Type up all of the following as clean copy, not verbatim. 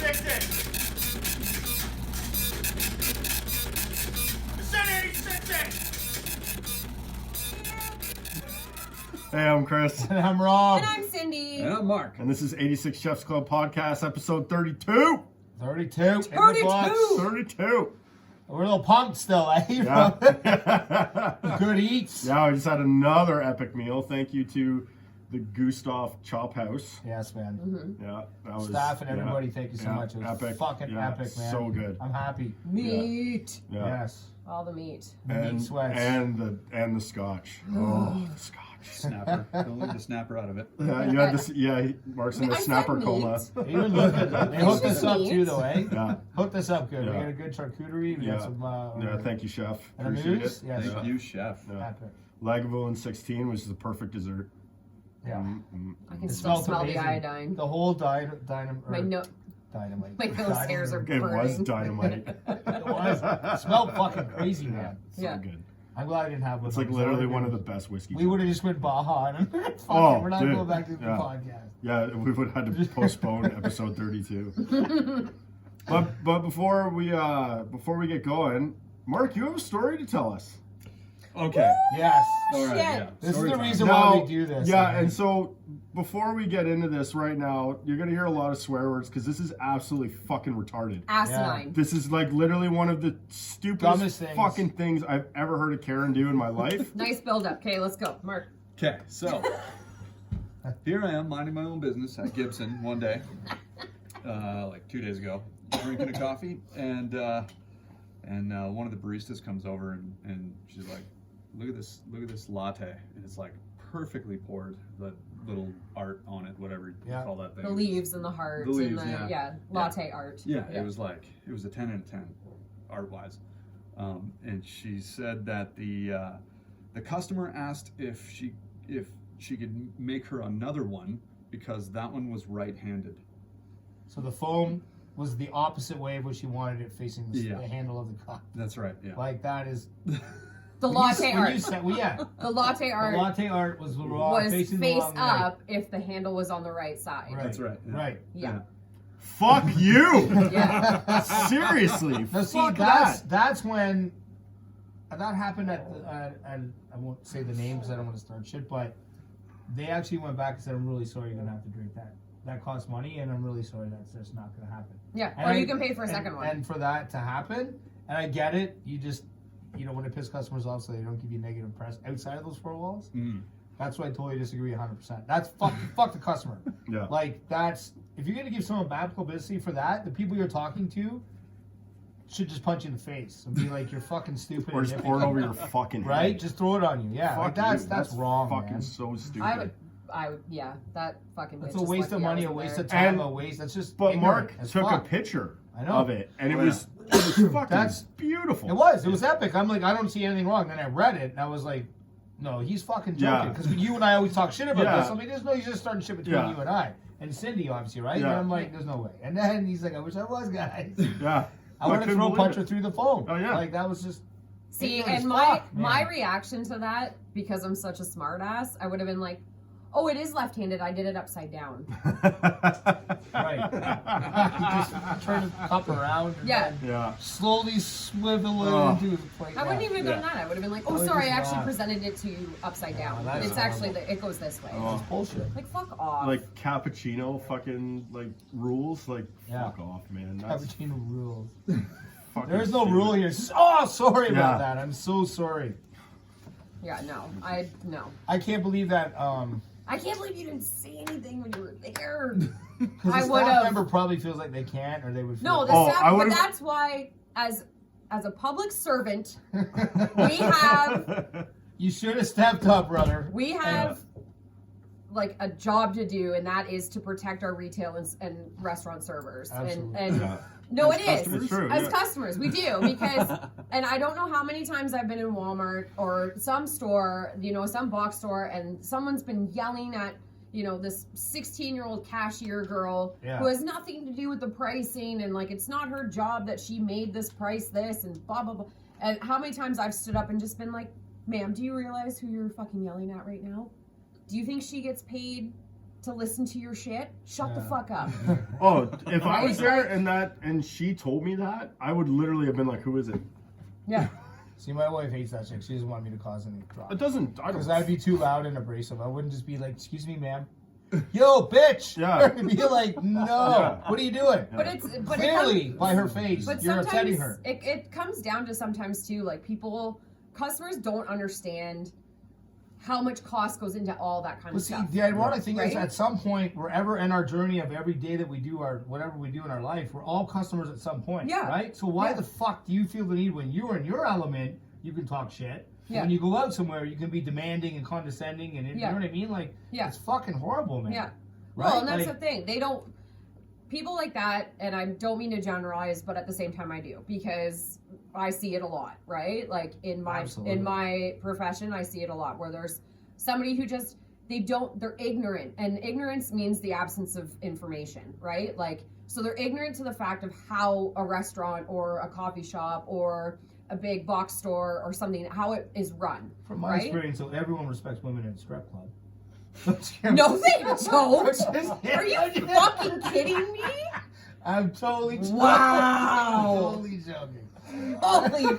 86. It's 86. Hey, I'm Chris. And I'm Rob. And I'm Cindy. And I'm Mark. And this is 86 Chefs Club podcast, episode 32. 32. 32. We're a little pumped still, eh? Yeah. Good eats. Yeah, we just had another epic meal. Thank you to the Gustav Chop House. Yes, man. Mm-hmm. Yeah, that was Staff and everybody, thank you so much. It was epic. fucking epic, man. So good. I'm happy. Meat. Yeah. Yes. All the meat. Meat sweats. And the scotch. Oh, the scotch. Snapper. Don't leave the snapper out of it. Yeah, you had this. Yeah, Mark's in the I said snapper meat. coma. They hooked us up meat. too, though, eh? Yeah. Hooked us up good. Yeah. We got a good charcuterie. We got some. Yeah, thank you, chef. And Appreciate amuse? it. Yes. Thank you, chef. Yeah. Epic. Lagavulin 16 was the perfect dessert. Yeah. I can It still smelled smell amazing. the iodine. The whole dynamite. My nose hairs are It was burning. dynamite. It was. It smelled fucking crazy, man. So Yeah. good. I'm glad I didn't have one. It's like literally one of the best whiskey. We would have just went Baja and Oh, we're not dude. going back to the Yeah. podcast. Yeah, we would have had to postpone episode 32. But before we get going, Mark, you have a story to tell us. Okay. Yes. All right. Shit. Yeah. This Story is the time. reason Now- why we do this. Yeah, man. and so before we get into this right now, you're gonna hear a lot of swear words because this is absolutely fucking retarded. Asinine. This is like literally one of the stupidest Dumbest things. fucking things I've ever heard a Karen do in my life. Nice build up. Okay, let's go. Mark. Okay. So here I am minding my own business at Gibson one day, like 2 days ago, drinking a coffee, and one of the baristas comes over and she's like, look at this latte, and it's like perfectly poured, the little art on it, whatever you Yeah. call that thing. The leaves and the heart. The leaves, and the, yeah. latte art. Yeah, it was a 10 out of 10 art wise, and she said that the customer asked if she could make her another one because that one was right-handed. So the foam was the opposite way of what she wanted it, facing the handle of the cup. That's right. Yeah. Like that is The latte when art. you said, well, yeah. The latte The art latte art was was facing the face wrong way. up if the handle was on the right side. Right. That's right. Yeah. Right. Yeah. Fuck you! Yeah. Seriously, Now see, fuck that's when that happened at the and I won't say the name because I don't want to start shit, but they actually went back and said, "I'm really sorry you're gonna have to drink that. That costs money, and I'm really sorry that's just not gonna happen." Yeah. And Or you can pay for a second one. And for that to happen, and I get it, you don't want to piss customers off so they don't give you negative press outside of those four walls. That's why I totally disagree 100%. That's fuck the customer. Yeah. Like that's if you're gonna give someone bad publicity for that, the people you're talking to should just punch you in the face and be like, "You're fucking stupid." Or and just nitpicky." pour it over your fucking head. Right? Just throw it on you. Yeah. Fuck Like you. that's wrong, Fucking man. so stupid. I would, yeah, that fucking. That's bitch a is waste of lucky I money, a wasn't waste there. of time, And- a waste. That's just. But ignorant Mark as took fuck. a picture I know. of it, and it Oh, was fucking That's- beautiful. It was epic. I'm like, I don't see anything wrong. Then I read it, and I was like, no, he's fucking joking. Yeah. Because you and I always talk shit about Yeah. this. I'm like, there's no, he's just starting shit between Yeah. you and I. And Cindy, obviously, right? Yeah. And I'm like, there's no way. And then he's like, I wish I was, guys. Yeah. I want to couldn't throw believe punch it. her through the phone. Oh, yeah. Like, that was just. See, ignorant as and fuck, my man. reaction to that, because I'm such a smartass, I would have been like, "Oh, it is left-handed. I did it upside down." Right. You just turn the cup around and Yeah. then Yeah. slowly swivel it Oh. into the plate. I wouldn't Yeah. even have done that. I would have been like, "Oh, I would sorry, I just actually laugh. presented it to you upside down. that's It's actually horrible. it goes this way." Oh. It's bullshit. Like fuck off. Like cappuccino fucking like rules. Like Yeah. fuck off, man. That's Cappuccino rules. fucking There's no stupid. rule here. It's just, oh, sorry Yeah. about that. I'm so sorry. Yeah, no, no. I can't believe that. I can't believe you didn't say anything when you were there. Because I the would've- staff member probably feels like they can't, or they would. Feel No, the Oh, staff, I but would've- that's why, as a public servant, we have You should have stepped up, brother. we have like a job to do, and that is to protect our retail and restaurant servers. Absolutely. And Yeah. no, As it customers, is. true, As yeah. customers, we do, because, and I don't know how many times I've been in Walmart or some store, some box store, and someone's been yelling at, this 16-year-old cashier girl who has nothing to do with the pricing, and like, it's not her job that she made this price this, and blah, blah, blah. And how many times I've stood up and just been like, "Ma'am, do you realize who you're fucking yelling at right now? Do you think she gets paid to listen to your shit, shut the fuck up. Oh, if I was Right? there and she told me that, I would literally have been like, "Who is it?" Yeah. See, my wife hates that chick. She doesn't want me to cause any drama. It doesn't. I Because don't. I'd be too loud and abrasive. I wouldn't just be like, "Excuse me, ma'am." Yo, bitch! Yeah. I'd be like, no, Yeah. what are you doing? But it's but Clearly, it comes, by her face, but you're upsetting sometimes her. it comes down to sometimes too, like customers don't understand how much cost goes into all that kind But of see, stuff. the ironic thing is, Right? at some point, wherever in our journey of every day that we do whatever we do in our life, we're all customers at some point, Yeah. right? So why Yeah. the fuck do you feel the need when you're in your element, you can talk shit? Yeah. When you go out somewhere, you can be demanding and condescending, and you Yeah. know what I mean? Like, Yeah. it's fucking horrible, man. Yeah. Right? Well, and that's Like, the thing. They don't. People like that, and I don't mean to generalize, but at the same time I do, because I see it a lot, right? Like in Absolutely. my profession, I see it a lot where there's somebody who just they're ignorant, and ignorance means the absence of information, right? Like, so they're ignorant to the fact of how a restaurant or a coffee shop or a big box store or something, how it is run. from my right? experience, so everyone respects women in a strip club. No, they don't. Just Are you kidding. fucking kidding me? I'm totally joking. Wow. Totally joking. Holy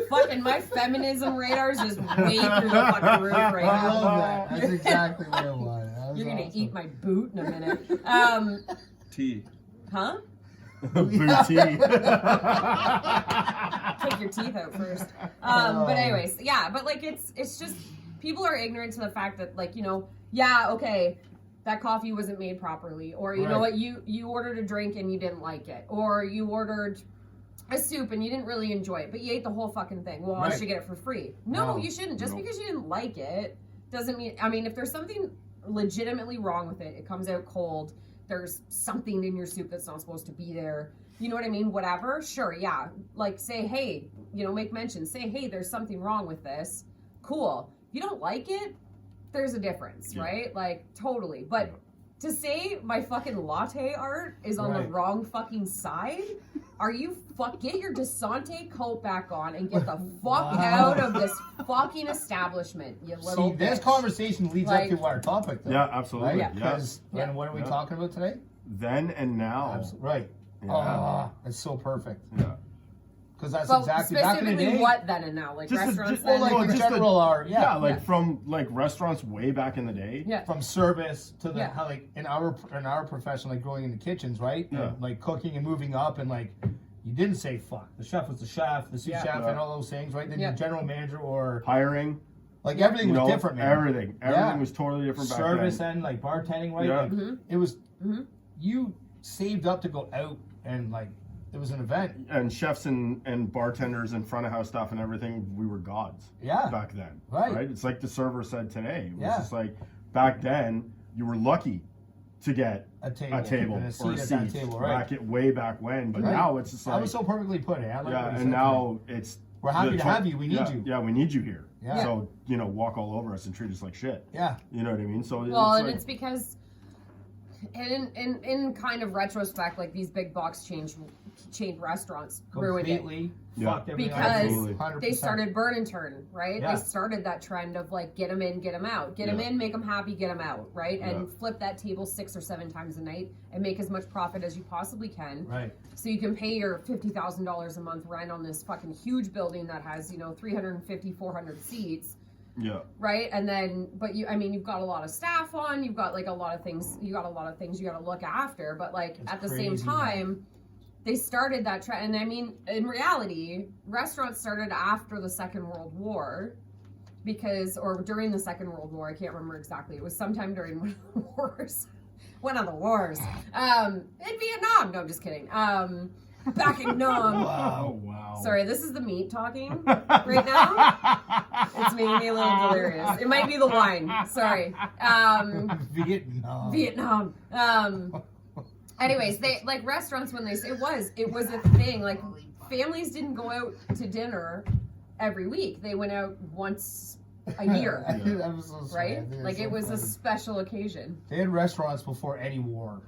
fucking, my feminism radar is just way through the fucking roof right I now. love that. That's exactly what it was. That was You're gonna awesome. eat my boot in a minute. Tea. Huh? Booty. Take your teeth out first. But anyways, yeah, but like it's just people are ignorant to the fact that, like, you know, yeah, okay, that coffee wasn't made properly, or you know Right. what, you ordered a drink and you didn't like it, or you ordered a soup and you didn't really enjoy it, but you ate the whole fucking thing. Well, I Right. should get it for free. No, No. you shouldn't. Just No. because you didn't like it doesn't mean. I mean, if there's something legitimately wrong with it, it comes out cold. There's something in your soup that's not supposed to be there. You know what I mean? Whatever. Sure, yeah. Like, say, hey, you know, make mention. Say, hey, there's something wrong with this. Cool. If you don't like it, there's a difference, Yeah. right? Like, totally. But to say my fucking latte art is on the Right. wrong fucking side, are you get your Desante coat back on and get the fuck Wow. out of this fucking establishment, you little See, this bitch. conversation leads Like- up to our topic, though. Yeah, absolutely. Right? Yeah. Because, Yeah. and what are we Yeah. talking about today? Then and now. Right. Yeah. Oh, that's so perfect. Yeah. Because that's But exactly back in the specifically day. what then and now? Like Just a- restaurants just- then? Well, like Well, in just the- general, are Yeah, like Yeah. from like restaurants way back in the day. Yeah. from service to the Yeah. how, like in our profession, like going into kitchens, right? Yeah. And, like cooking and moving up, and like you didn't say fuck. The chef was the chef, the sous Yeah. chef, Yeah. and all those things, right? Then Yeah. your general manager or Hiring. like everything You was know, different, man. everything. Everything Yeah. was totally different back Service then. and like bartending, right? Yeah. Like, Mhm. it was Mhm. you saved up to go out and like it was an event. And chefs and bartenders and front of house staff and everything, we were gods Yeah. back then. Right. It's like the server said today. It was Yeah. just like back then you were lucky to get A table, a table and or a a seat at seat that table, right? way back when. But Right. now it's just That like was so perfectly put. I like what yeah, you and said now it's We're happy the to have you. We need yeah, you. Yeah, we need you here. Yeah. So, you know, walk all over us and treat us like shit. there. Yeah. You know what I mean? So Well, it's and like, it's because, in kind of retrospect, like these big box chain restaurants ruined it. Completely Yeah. fucked everything up. Because Absolutely. 100%. They started burn and turn, right? Yeah. They started that trend of like get them in, get them out, get them Yeah. in, make them happy, get them out, right? And Yeah. flip that table 6 or 7 times a night and make as much profit as you possibly can, Right. so you can pay your $50,000 a month rent on this fucking huge building that has 350, 400 seats. yeah. Right, and then, but you've got a lot of staff on. You've got like a lot of things. You got to look after. But like It's at the crazy, same time, they started that trend. And I mean, in reality, restaurants started after the Second World War, or during the Second World War. I can't remember exactly. It was sometime during one of the wars. One of the wars. In Vietnam. No, I'm just kidding. Back in Nam. Oh, wow. Sorry, this is the meat talking right now. It's making me a little delirious. It might be the wine. Sorry. Vietnam. Anyways, they like restaurants when it was a thing. Like families didn't go out to dinner every week. They went out once a year, I'm so sorry. I right? think Like it's it so was a funny. special occasion. They had restaurants before any war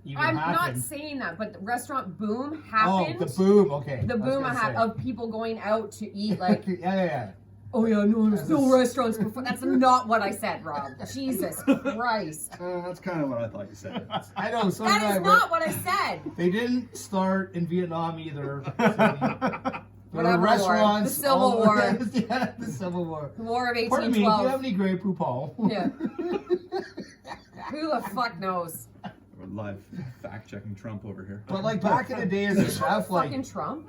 even I'm not happened. saying that, but the restaurant boom Oh, happened. the boom. Okay. The I was boom gonna I had say. of people going out to eat like yeah. Oh yeah, no, there's no restaurants before. That's not what I said, Rob. Jesus Christ. That's kind of what I thought you said. I know. So That did I, is but not what I said. They didn't start in Vietnam either. There Whatever were restaurants. war. The Civil all- War. Yeah, the Civil War. The War of Pardon me, do you have 1812. any Grey Poupon? Yeah. Who the fuck knows? We're live fact checking Trump over here. But like back in the day as a chef, like Fucking Trump?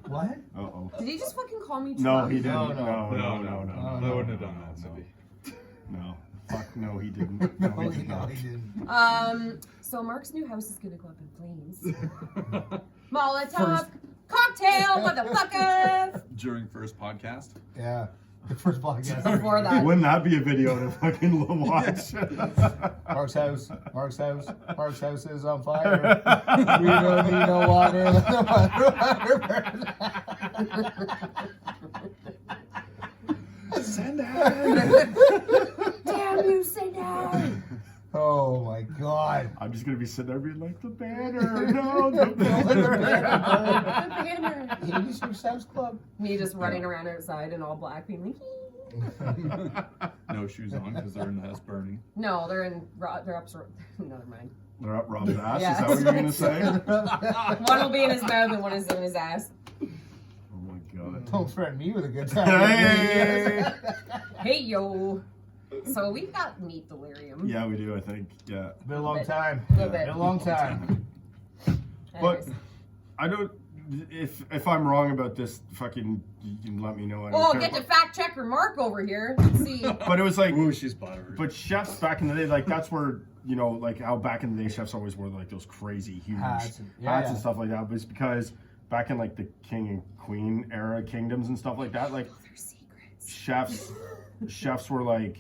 what? Uh-oh. Did he just fucking call me Trump? No, he didn't. No, No, no. no. I wouldn't have done that, Cindy. No. Fuck, no, he didn't. No, he did not. he didn't. So Mark's new house is gonna go up in flames. Molotov cocktail, motherfucker! During first podcast. Yeah. The first podcast. Before that. Wouldn't that be a video to fucking watch? Mark's house. Mark's house. Mark's house is on fire. We don't need no water. Send Damn you, say no! Oh my god. I'm just gonna be sitting there being like, the banner, no, the banner. The banner. 86 Chefs Club. Me just running around outside in all black, being like, No shoes on because they're in the house burning. no, they're up. Never mind. They're up Rob's ass, Yeah. is that what you're gonna say? One will be in his mouth and one is in his ass. Oh my god. Don't threaten me with a good time. Hey! Hey yo. So we've got meat delirium. Yeah, we do, I think. Yeah. Been a long time. Little bit. Been a long time. But Anyways. I don't. If I'm wrong about this, fucking, you can let me know. I don't Oh, care. get to fact checker Mark over here. Let's see. But it was like, Ooh, she's buttered. but chefs back in the day, like that's where, you know, like how back in the day chefs always wore like those crazy huge Hats hats and- and stuff like that. But it's because back in like the king and queen era kingdoms and stuff like that, like Their secrets. chefs were like,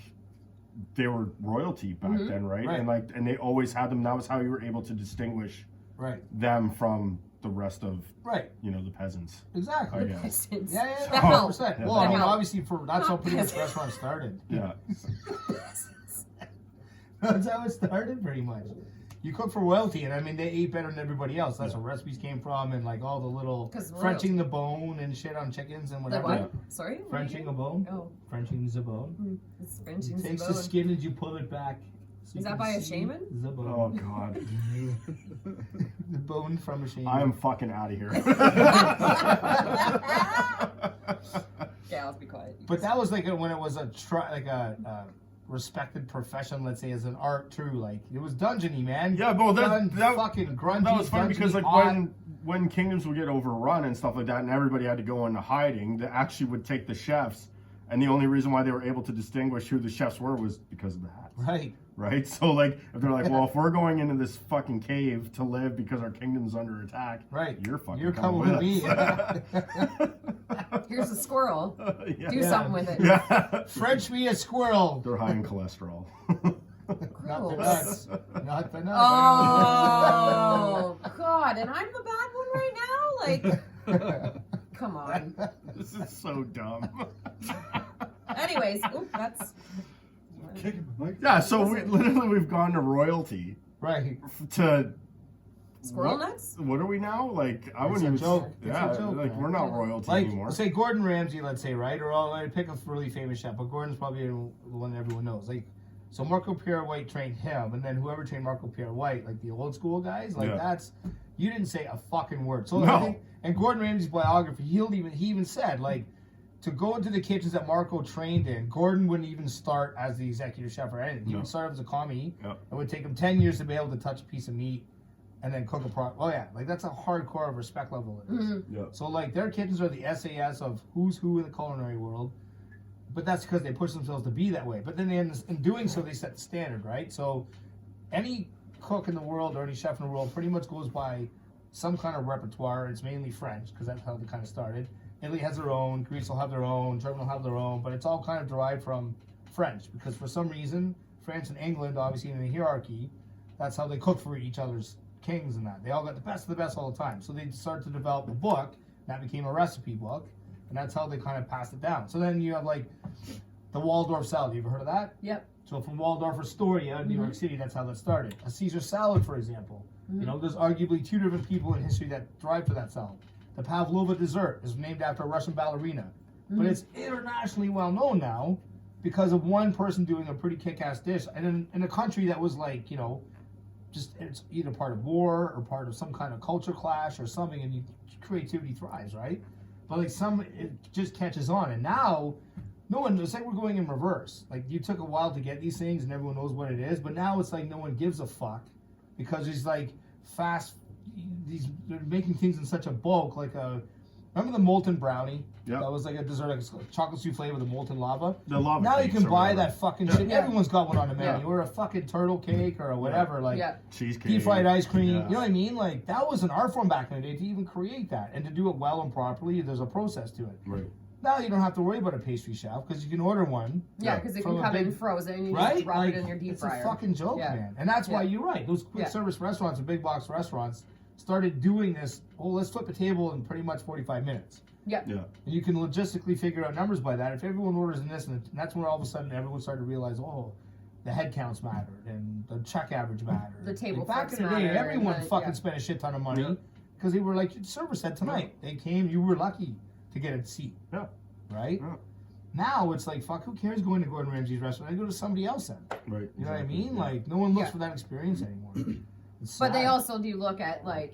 they were royalty back Mhm. then, right? Right. And like, and they always had them. That was how you were able to distinguish Right. them from the rest of, Right. you know, the peasants. Exactly. Oh, yeah. Peasants. Yeah, yeah, The yeah. hell. 100%. Yeah, Well, I mean, hell. obviously, that's how Not pretty much peasants. restaurants started. Yeah. That's how it started, pretty much. You cook for royalty, and I mean, they ate better than everybody else. That's where recipes came from, and like all the little 'Cause Frenching the bone and shit on chickens and The whatever. what? Sorry? What Frenching did a bone. you- Oh, Frenching the bone. it's You Frenching take the the bone. skin and you pull it back. So you Is that can by a see shaman? The bone. Oh god. The bone from a shaman. I am fucking out of here. Yeah, let's be quiet. But that was like when it was a respected profession, let's say, as an art too. Like it was dungeony, man. Yeah, well, that fucking grungy. that was funny because dungeony, like hot. when kingdoms would get overrun and stuff like that, and everybody had to go into hiding, they actually would take the chefs, and the only reason why they were able to distinguish who the chefs were was because of the hats. Right. Right? So like if they're like, well, if we're going into this fucking cave to live because our kingdom's under attack, Right. you're fucking You're coming with me. Here's a squirrel. Yeah. Do something with it. Yeah. French me a squirrel. They're high in cholesterol. Not the Gross. nuts. Not the nuts. Oh God! And I'm the bad one right now. Like, come on. This is so dumb. Anyways, oop, that's. Yeah, so we've gone to royalty Right. to Squirrel what- nuts? What are we now? Like I It's wouldn't a even. joke. It's Yeah, a joke, like man. we're not royalty Like, anymore. say Gordon Ramsay, let's say, right? Or I'd pick a really famous chef, but Gordon's probably the one that everyone knows. Like, so Marco Pierre White trained him, and then whoever trained Marco Pierre White, like the old school guys, like Yeah. that's, you didn't say a fucking word. So No. I think, and Gordon Ramsay's biography, he even said, like, to go into the kitchens that Marco trained in, Gordon wouldn't even start as the executive chef or anything. He No. would start as a commie. Yeah. It would take him 10 years to be able to touch a piece of meat and then cook a product. Oh yeah, like that's a hardcore respect level. It is. Mhm. Yeah. So like their kitchens are the SAS of who's who in the culinary world, but that's because they push themselves to be that way. But then in doing so, they set the standard, right? So any cook in the world or any chef in the world pretty much goes by some kind of repertoire. It's mainly French because that's how they kind of started. Italy has their own, Greece will have their own, Germany will have their own, but it's all kind of derived from French because for some reason, France and England, obviously in the hierarchy, that's how they cook for each other's kings and that. They all got the best of the best all the time. So they started to develop a book, that became a recipe book, and that's how they kind of passed it down. So then you have like the Waldorf salad. You ever heard of that? Yep. So from Waldorf Astoria in New York City, that's how that started. A Caesar salad, for example. You know, there's arguably two different people in history that thrived for that salad. The pavlova dessert is named after a Russian ballerina. but it's internationally well known now because of one person doing a pretty kick-ass dish, and in a country that was like, you know, just it's either part of war or part of some kind of culture clash or something, and creativity thrives, right? But like it just catches on, and now no one. It's like we're going in reverse. Like you took a while to get these things, and everyone knows what it is, but now it's like no one gives a fuck because it's like they're making things in such a bulk. Like remember the molten brownie? Yep. That was like a dessert, like a chocolate souffle with a molten lava. The lava Now you cakes can or buy whatever. that fucking shit. Yeah. Everyone's got one on the menu, Yeah. or a fucking turtle cake or whatever. Like Cheesecake. deep fried ice cream. Yeah. You know what I mean? Like that was an art form back in the day to even create that and to do it well and properly. There's a process to it. Right. Now you don't have to worry about a pastry chef because you can order one. Yeah, because it From can a come in big- frozen. You Right? just drop Like, it in your deep it's fryer. a fucking joke, Yeah. man. And that's why Yeah. you're right. Those quick Yeah. service restaurants and big box restaurants started doing this. Oh, let's flip a table in pretty much 45 minutes. Yeah. Yeah. And you can logistically figure out numbers by that. If everyone orders in this, and that's when all of a sudden everyone started to realize, oh, the head counts mattered and the check average mattered. The table Like, back flips in the day, mattered, everyone and the- fucking yeah. spent a shit ton of money Yeah. because they were like, the server said tonight. They came, you were lucky to get a seat. Yeah. Right? Yeah. Now it's like, fuck, who cares going to Gordon Ramsay's restaurant? I go to somebody else then. Right. You know what I exactly. mean? Like, no one looks Yeah. for that experience anymore. It's But they sad. also do look at like,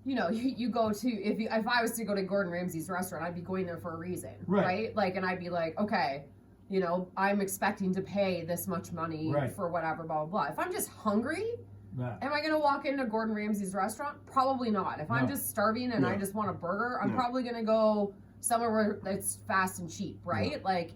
you know, you go to if I was to go to Gordon Ramsay's restaurant, I'd be going there for a reason, Right. right? Like, and I'd be like, okay, you know, I'm expecting to pay this much money Right. for whatever, blah blah blah. If I'm just hungry, Yeah. am I gonna walk into Gordon Ramsay's restaurant? Probably not. If I'm No. just starving and I Yeah. just want a burger, I'm Yeah. probably gonna go somewhere where it's fast and cheap, right? Like,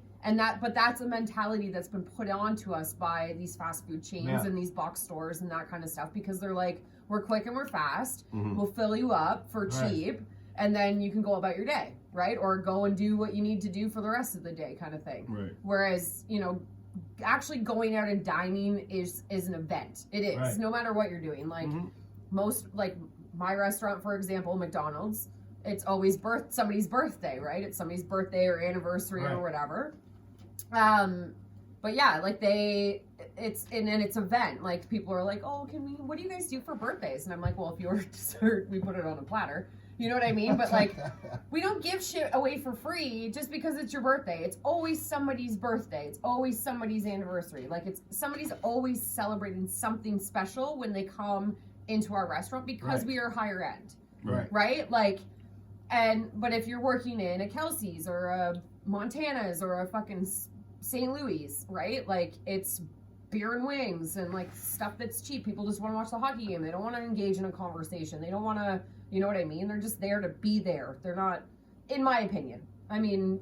but that's a mentality that's been put onto us by these fast food chains Yeah. and these box stores and that kind of stuff because they're like, we're quick and we're fast. Mhm. We'll fill you up for Right. cheap, and then you can go about your day, right? Or go and do what you need to do for the rest of the day, kind of thing. Right. Whereas, you know, actually going out and dining is an event. It is, Right. no matter what you're doing. Like Mhm. most, like my restaurant, for example, McDonald's, it's always somebody's birthday, right? It's somebody's birthday or anniversary Right. or whatever. But yeah, like it's event. Like people are like, oh, what do you guys do for birthdays? And I'm like, well, if you order dessert, we put it on a platter. You know what I mean? But like, we don't give shit away for free just because it's your birthday. It's always somebody's birthday. It's always somebody's anniversary. Like somebody's always celebrating something special when they come into our restaurant because Right. we are higher end, Right. right? Like, but if you're working in a Kelsey's or a Montana's or a fucking St. Louis, right? Like it's beer and wings and like stuff that's cheap. People just want to watch the hockey game. They don't want to engage in a conversation. They don't want to, you know what I mean? They're just there to be there. They're not, in my opinion. I mean,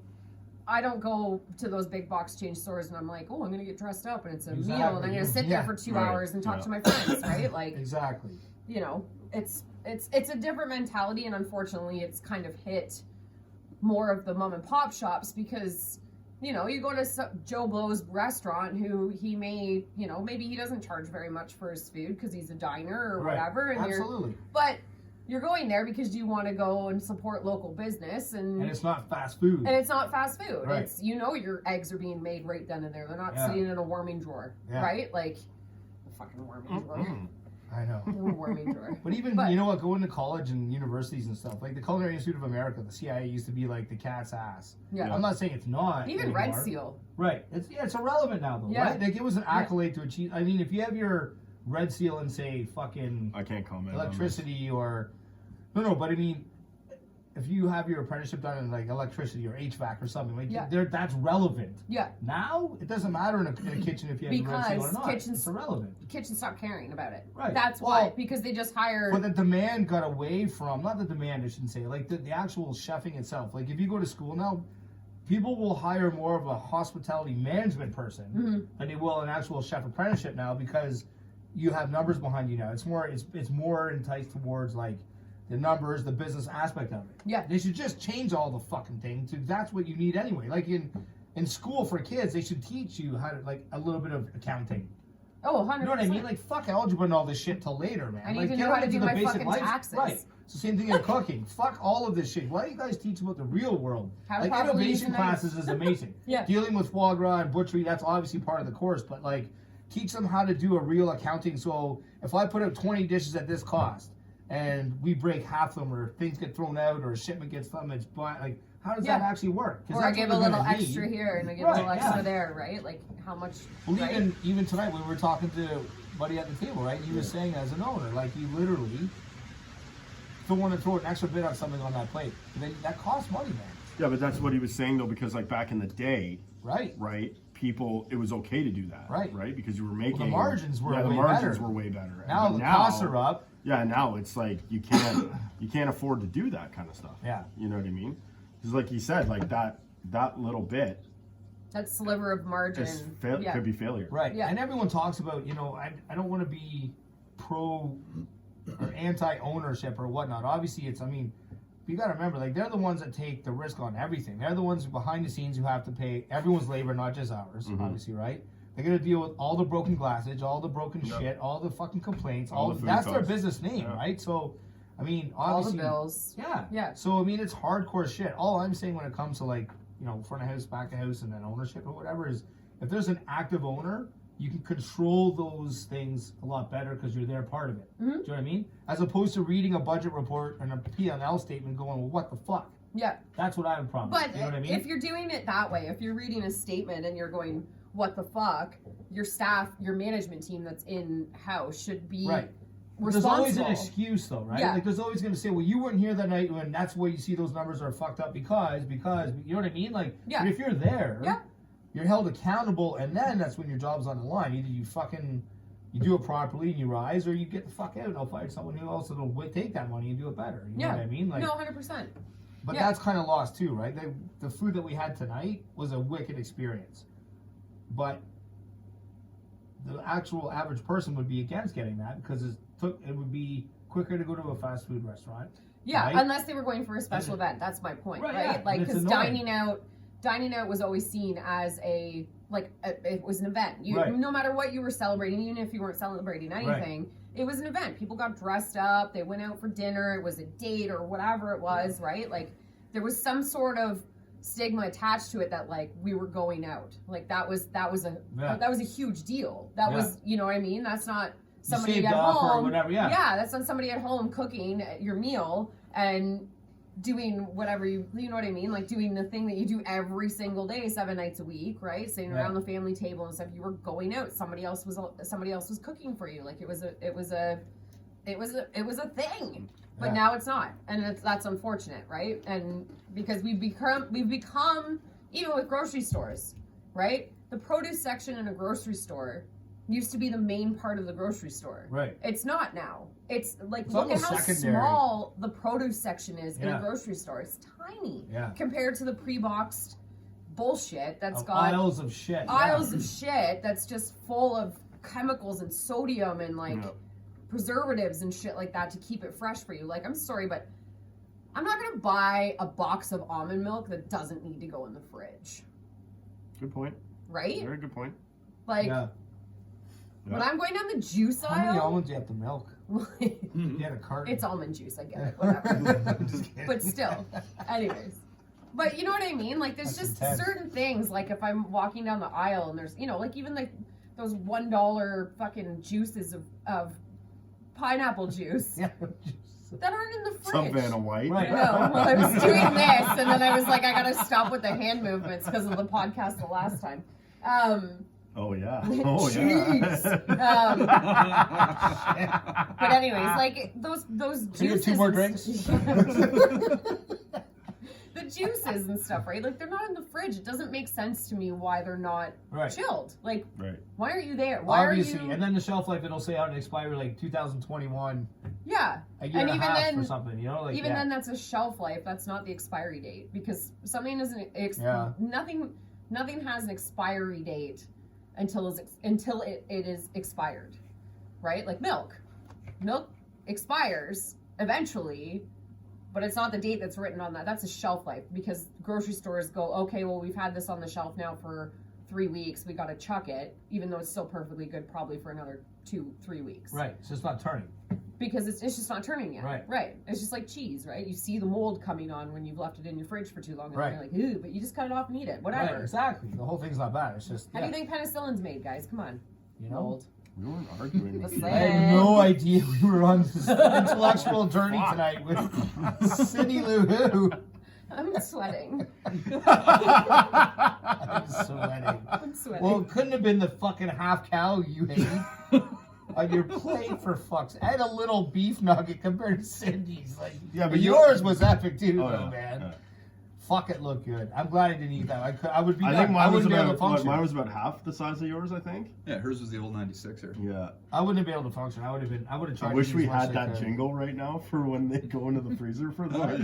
I don't go to those big box change stores and I'm like, oh, I'm going to get dressed up and it's a meal and I'm going to sit Yeah. there for 2 Right. hours and talk Yeah. to my friends, right? Like, Exactly. you know, it's a different mentality, and unfortunately it's kind of hit more of the mom and pop shops because, you know, you go to Joe Blow's restaurant who he may, you know, maybe he doesn't charge very much for his food because he's a diner or Right. whatever, and Absolutely. but you're going there because you want to go and support local business And it's not fast food. and it's not fast food. Right. It's, you know, your eggs are being made right then and there. They're not Yeah. sitting in a warming drawer, Yeah. right? Like a fucking warming drawer. Mm-mm. I know. A warming drawer. But even, you know what, going to college and universities and stuff, like the Culinary Institute of America, the CIA used to be like the cat's ass. Yeah. I'm not saying it's not. Even anymore. Red Seal. Right. It's irrelevant now, though, Yeah. right? Like, it was an accolade to achieve. I mean, if you have your Red Seal in, say, fucking I can't comment. electricity or. No, but I mean, if you have your apprenticeship done in, like, electricity or HVAC or something, like, Yeah. that's relevant. Yeah. Now, it doesn't matter in a kitchen if you have a Red Seal or Because not. kitchens- It's irrelevant. Kitchen stopped caring about it. Right. That's Well, why, because they just hired. But the demand got away from, not the demand, I shouldn't say, like the actual chefing itself. Like if you go to school now, people will hire more of a hospitality management person Mhm. than they will an actual chef apprenticeship now because you have numbers behind you now. It's more enticed towards like the numbers, the business aspect of it. Yeah. They should just change all the fucking things. That's what you need anyway. Like in school for kids, they should teach you how to like a little bit of accounting. Oh, 100%. You know what I mean? Like, fuck algebra and all this shit till later, man. I need like, to get know how to into do the my basic fucking life- taxes. Right. It's the same thing in cooking. Fuck all of this shit. Why do you guys teach about the real world? How to Like, properly use innovation a knife. classes is amazing. Yeah. Dealing with foie gras and butchery, that's obviously part of the course, but, like, teach them how to do a real accounting. So, if I put out 20 dishes at this cost, and we break half of them, or things get thrown out, or a shipment gets damaged, like, How does Yeah. that actually work? 'Cause Or I that's give what a they're little gonna extra need. here and I give Right, a little extra yeah. there, right? Like how much? Well, right? even tonight when we were talking to buddy at the table, right? He was saying as an owner, like you literally don't want to throw an extra bit on something on that plate. That costs money, man. Yeah, but that's what he was saying though, because like back in the day, Right. right? People, it was okay to do that, Right. Because you were making the margins were the way margins better. were way better. Now But the costs are up. Yeah, now it's like you can't afford to do that kind of stuff. Yeah. You know what I mean? Because like he said, like that little bit That sliver of margin. Yeah. could be failure. Right. Yeah. And everyone talks about, I don't want to be pro or anti ownership or whatnot. Obviously, you got to remember, like, they're the ones that take the risk on everything. They're the ones behind the scenes who have to pay everyone's labor, not just ours, obviously, right? They're going to deal with all the broken glassage, all the broken shit, all the fucking complaints, All the food that's their costs. business name, Yeah. right? So, obviously. All the bills. Yeah. Yeah. So, it's hardcore shit. All I'm saying when it comes to, like, front of house, back of house, and then ownership or whatever is if there's an active owner, you can control those things a lot better because you're there part of it. Mm-hmm. Do you know what I mean? As opposed to reading a budget report and a P&L statement going, well, what the fuck? Yeah. That's what I have a problem But with. You know what I mean? if you're doing it that way, if you're reading a statement and you're going, what the fuck, your staff, your management team that's in house should be Right. There's responsible. always an excuse though, right? Yeah. Like there's always going to say, well, you weren't here that night and that's why you see those numbers are fucked up because, you know what I mean? Like, Yeah. but if you're there, Yeah. you're held accountable and then that's when your job's on the line. Either you do it properly and you rise or you get the fuck out and I'll find someone who else will take that money and do it better. You know what I mean? Like, No, 100%. but yeah. that's kind of lost too, right? The food that we had tonight was a wicked experience. But the actual average person would be against getting that because it would be quicker to go to a fast food restaurant. Yeah, right? unless they were going for a special event. That's my point, Right, right? yeah, Like, and it's because annoying. dining out was always seen as it was an event. Right. No matter what you were celebrating, even if you weren't celebrating anything, it was an event. People got dressed up. They went out for dinner. It was a date or whatever it was, right? Like, there was some sort of stigma attached to it that like we were going out. Like that was a huge deal. That was, you know what I mean? That's not somebody saved at off or home. whatever, yeah. That's not somebody at home cooking your meal and doing whatever you know what I mean? Like doing the thing that you do every single day, 7 nights a week, right? Sitting around the family table and stuff. You were going out. Somebody else was cooking for you. Like it was a thing. But Yeah. now it's not, and that's unfortunate, right? And because we've become even with grocery stores, right? The produce section in a grocery store used to be the main part of the grocery store. Right. It's not now. It's like It's look at almost how secondary. small the produce section is in Yeah. a grocery store. It's tiny Yeah. compared to the pre-boxed bullshit that's Of got aisles of shit. aisles of shit that's just full of chemicals and sodium and like preservatives and shit like that to keep it fresh for you. Like, I'm sorry, but I'm not gonna buy a box of almond milk that doesn't need to go in the fridge. Good point. Right? Very good point. Like, Yeah. when I'm going down the juice How many aisle, almonds do you have to milk? You had a carton. it's almond juice, I get it, whatever. I'm just kidding. But still, anyways. But you know what I mean? Like, there's That's just intense. certain things, like if I'm walking down the aisle and there's, like even like those $1 fucking juices of pineapple juice Yeah. that aren't in the fridge. Some Vanna White. Right. No, well, I was doing this, and then I was like, I gotta stop with the hand movements because of the podcast the last time. Oh yeah. Oh Jeez. yeah. But anyways, like those Can you juices. get 2 more and drinks? The juices and stuff, right? Like they're not in the fridge. It doesn't make sense to me why they're not Right. chilled. Like, Right. why aren't you there? Why Obviously, are you? and then the shelf life it'll say out and expire like 2021, Yeah, a year and and a even half then, or something. You know, like even then, that's a shelf life. That's not the expiry date because something isn't. Nothing has an expiry date until it is expired, right? Like milk expires eventually, but it's not the date that's written on that. That's a shelf life because grocery stores go, okay, well, we've had this on the shelf now for 3 weeks. We got to chuck it, even though it's still perfectly good, probably for another 2-3 weeks. right. It's just not turning. Because it's just not turning yet. Right. Right. It's just like cheese, right? You see the mold coming on when you've left it in your fridge for too long, and Right. you're like, ooh, but you just cut it off and eat it. Whatever. Right, exactly. The whole thing's not bad. It's just How do you think penicillin's made, guys? Come on. you know. Mold. We weren't arguing with Listen. you. I had no idea we were on this intellectual journey tonight with Cindy Lou Who. I'm sweating. I'm sweating. I'm sweating. Well, it couldn't have been the fucking half cow you ate on your plate for fuck's. I had a little beef nugget compared to Cindy's. Like, Yeah, but but yours was epic too, Oh, though, yeah, man. yeah. Fuck, it looked good. I'm glad I didn't eat that. I would be. I think I mine was wouldn't be able to about function. mine was about half the size of yours. I think. Yeah, hers was the old 96er. Yeah. I wouldn't have been able to function. I would have been. I would have tried. I to wish eat we as much had as I that could. jingle right now for when they go into the freezer for that.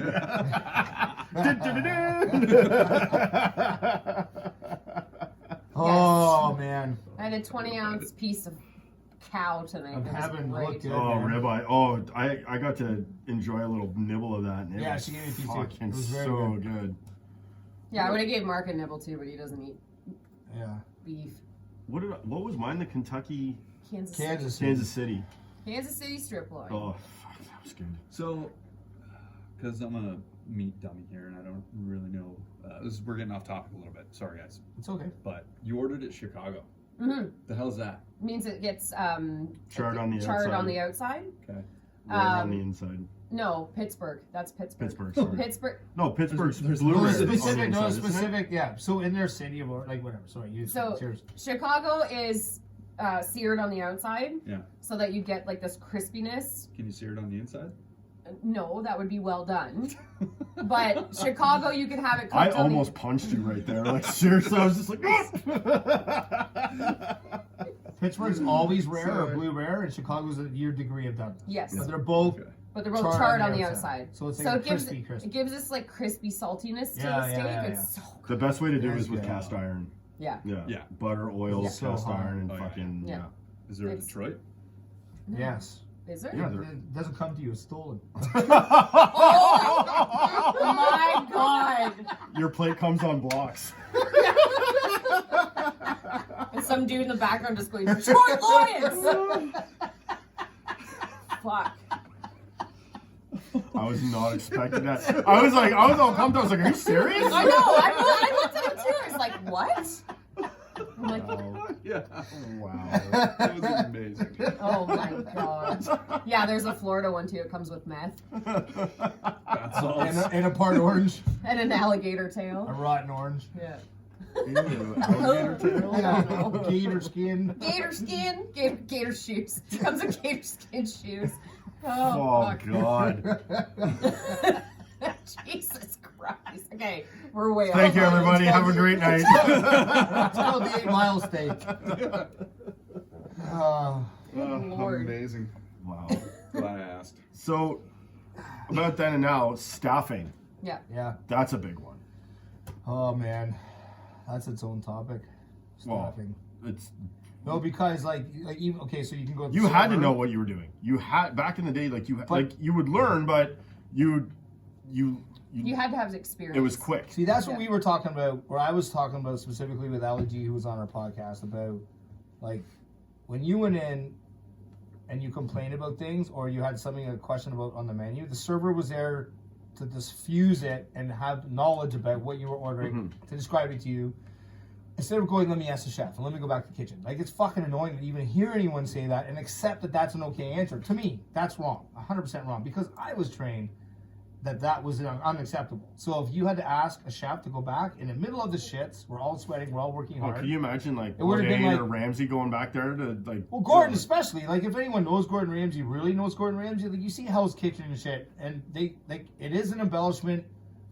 Oh man, I had a 20-ounce piece of cow tonight. Of It was heaven, great. look good. Oh, man. ribeye. Oh, I got to enjoy a little nibble of that. And it Yeah, was she gave me a piece too. fucking It was very so good. good. Yeah, I would have gave Mark a nibble too, but he doesn't eat yeah. beef. What was mine? The Kentucky, Kansas Kansas City. Kansas City. Kansas City strip loin. Oh, fuck, that was good. So, because I'm a meat dummy here and I don't really know, we're getting off topic a little bit. Sorry, guys. It's okay. But you ordered it Chicago. Mm-hmm. The hell's that? Means it gets Charred on the charred outside. on the outside. Okay. Right on the inside. No, Pittsburgh. That's Pittsburgh. Pittsburgh, sorry. Pittsburgh. No, Pittsburgh's There's blue No red on the specific, no inside, isn't it? specific. Yeah. So in their city or like whatever. Sorry, you. So- Cheers. Chicago is seared on the outside. Yeah. So that you get like this crispiness. Can you sear it on the inside? No, that would be well done. But Chicago, you can have it cooked I on almost punched you right there. Like, seriously, I was just like, Pittsburgh's always rare or Sorry. blue rare, and Chicago's your degree of doneness. Yes. But they're both Okay. But they're both charred on the outside. outside. So it's like So a it gives crispy. it gives us like crispy saltiness to Yeah, the yeah, steak. yeah, It's so The best way to do it That's is with good. cast iron. yeah. Yeah. Yeah. Butter, oil, Yeah. So cast hot. iron, and Oh, yeah. fucking, Yeah. yeah. Is there a It's- Detroit? Yes. Is there? Yeah, It, they're- it doesn't come to you. It's stolen. Oh my god! Your plate comes on blocks. And some dude in the background just going, Detroit Lions! Fuck. I was not expecting that. I was all pumped. I was like, are you serious? I know. I looked at him too. I was like, what? I'm like, Wow. Yeah. Wow. That was amazing. oh my god. Yeah, there's a Florida one too. It comes with meth That's all. and a part orange, and an alligator a tail. rotten orange. Yeah. Ew, alligator tail? I don't know. Gator skin. Gator skin, gator shoes. Comes with gator skin shoes. Oh, Oh, fuck. God. Jesus Christ. Okay, we're way Thank you, off. everybody. Have a great night. It's called the 8 Mile steak. Oh, Lord. Amazing. wow. Glad I asked. So, about then and now, staffing. Yeah. Yeah. That's a big one. Oh man, that's its own topic. Well, Staffing. It's No, because like even okay, so you can go. to the you had to server. know what you were doing. You had back in the day, like But- you would learn, but you You had to have experience. it was quick. See, that's what Yeah. we were talking about, or I was talking about specifically with Ali G, who was on our podcast, about like when you went in and you complained about things, or you had something a question about on the menu, the server was there to diffuse it and have knowledge about what you were ordering, to describe it to you. Instead of going, let me ask the chef and let me go back to the kitchen. Like, it's fucking annoying to even hear anyone say that and accept that that's an okay answer. To me, that's wrong, 100% wrong, because I was trained that was unacceptable. So if you had to ask a chef to go back in the middle of the shits, we're all sweating, we're all working Oh, hard. can you imagine like It would've been Bourdain like- or Ramsey going back there to like? Well, Gordon especially. Like, if anyone knows Gordon Ramsay, really knows Gordon Ramsay, like, you see Hell's Kitchen and shit, and they like it is an embellishment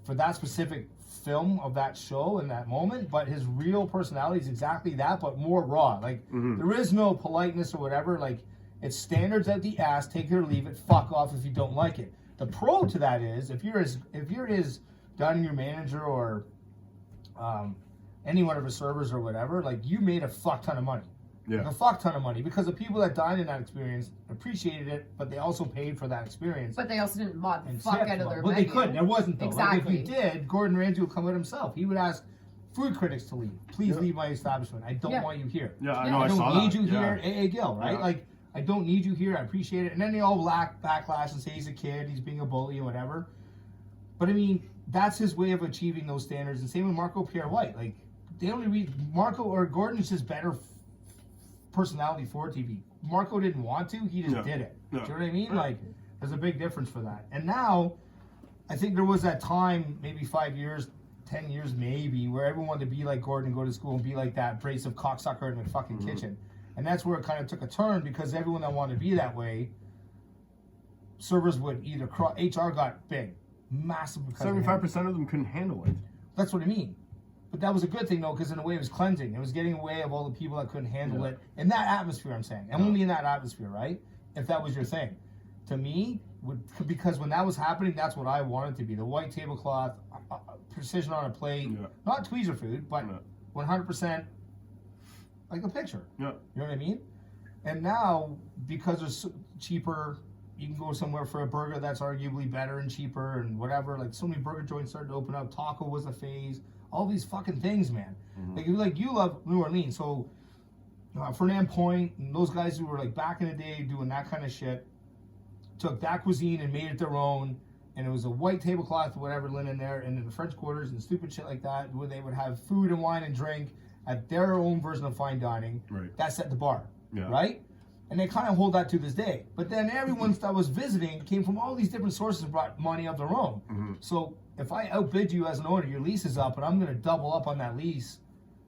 for that specific film of that show in that moment, but his real personality is exactly that, but more raw. Like, there is no politeness or whatever. Like, it's standards out the ass, take it or leave it, fuck off if you don't like it. The pro to that is if you're his dining room manager or any one of his servers or whatever, like, you made a fuck ton of money. Yeah. Like a fuck ton of money, because the people that dined in that experience appreciated it, but they also paid for that experience. But they also didn't mod the And fuck tipped out of well. their Well, menu. they couldn't. There wasn't though. Like, if Exactly. we did, Gordon Ramsay would come out himself. He would ask food critics to leave. Please Yeah. leave my establishment. I don't Yeah. want you here. Yeah, I Yeah. know. I I saw don't need that. you Yeah. here. AA Gill, right? Yeah. Like, I don't need you here. I appreciate it. And then they all backlash and say he's a kid, he's being a bully and whatever. But I mean, that's his way of achieving those standards. And same with Marco Pierre White. Like, they only read Marco or Gordon is just better personality for TV. Marco didn't want to, he just Yeah. did it. Yeah. Do you know what I mean? Like, there's a big difference for that. And now, I think there was that time, maybe 5 years, 10 years maybe, where everyone wanted to be like Gordon and go to school and be like that abrasive cocksucker in the fucking kitchen. And that's where it kind of took a turn, because everyone that wanted to be that way, servers would either HR got big, massive. 75% of them couldn't handle it. That's what I mean. But that was a good thing though, because in a way it was cleansing. It was getting away of all the people that couldn't handle it in that atmosphere. I'm saying, and only in that atmosphere, right? If that was your thing, to me, because when that was happening, that's what I wanted to be: the white tablecloth, precision on a plate, not tweezer food, but 100% like a picture. Yeah. You know what I mean? And now, because it's cheaper, you can go somewhere for a burger that's arguably better and cheaper and whatever. Like, so many burger joints started to open up. Taco was a phase. All these fucking things, man. Like you love New Orleans, so Fernand Point and those guys who were like back in the day doing that kind of shit took that cuisine and made it their own. And it was a white tablecloth or whatever linen there, and in the French Quarters and stupid shit like that, where they would have food and wine and drink at their own version of fine dining. Right. That set the bar. Yeah. Right? And they kind of hold that to this day. But then everyone that was visiting came from all these different sources and brought money of their own. So if I outbid you as an owner, your lease is up, and I'm going to double up on that lease.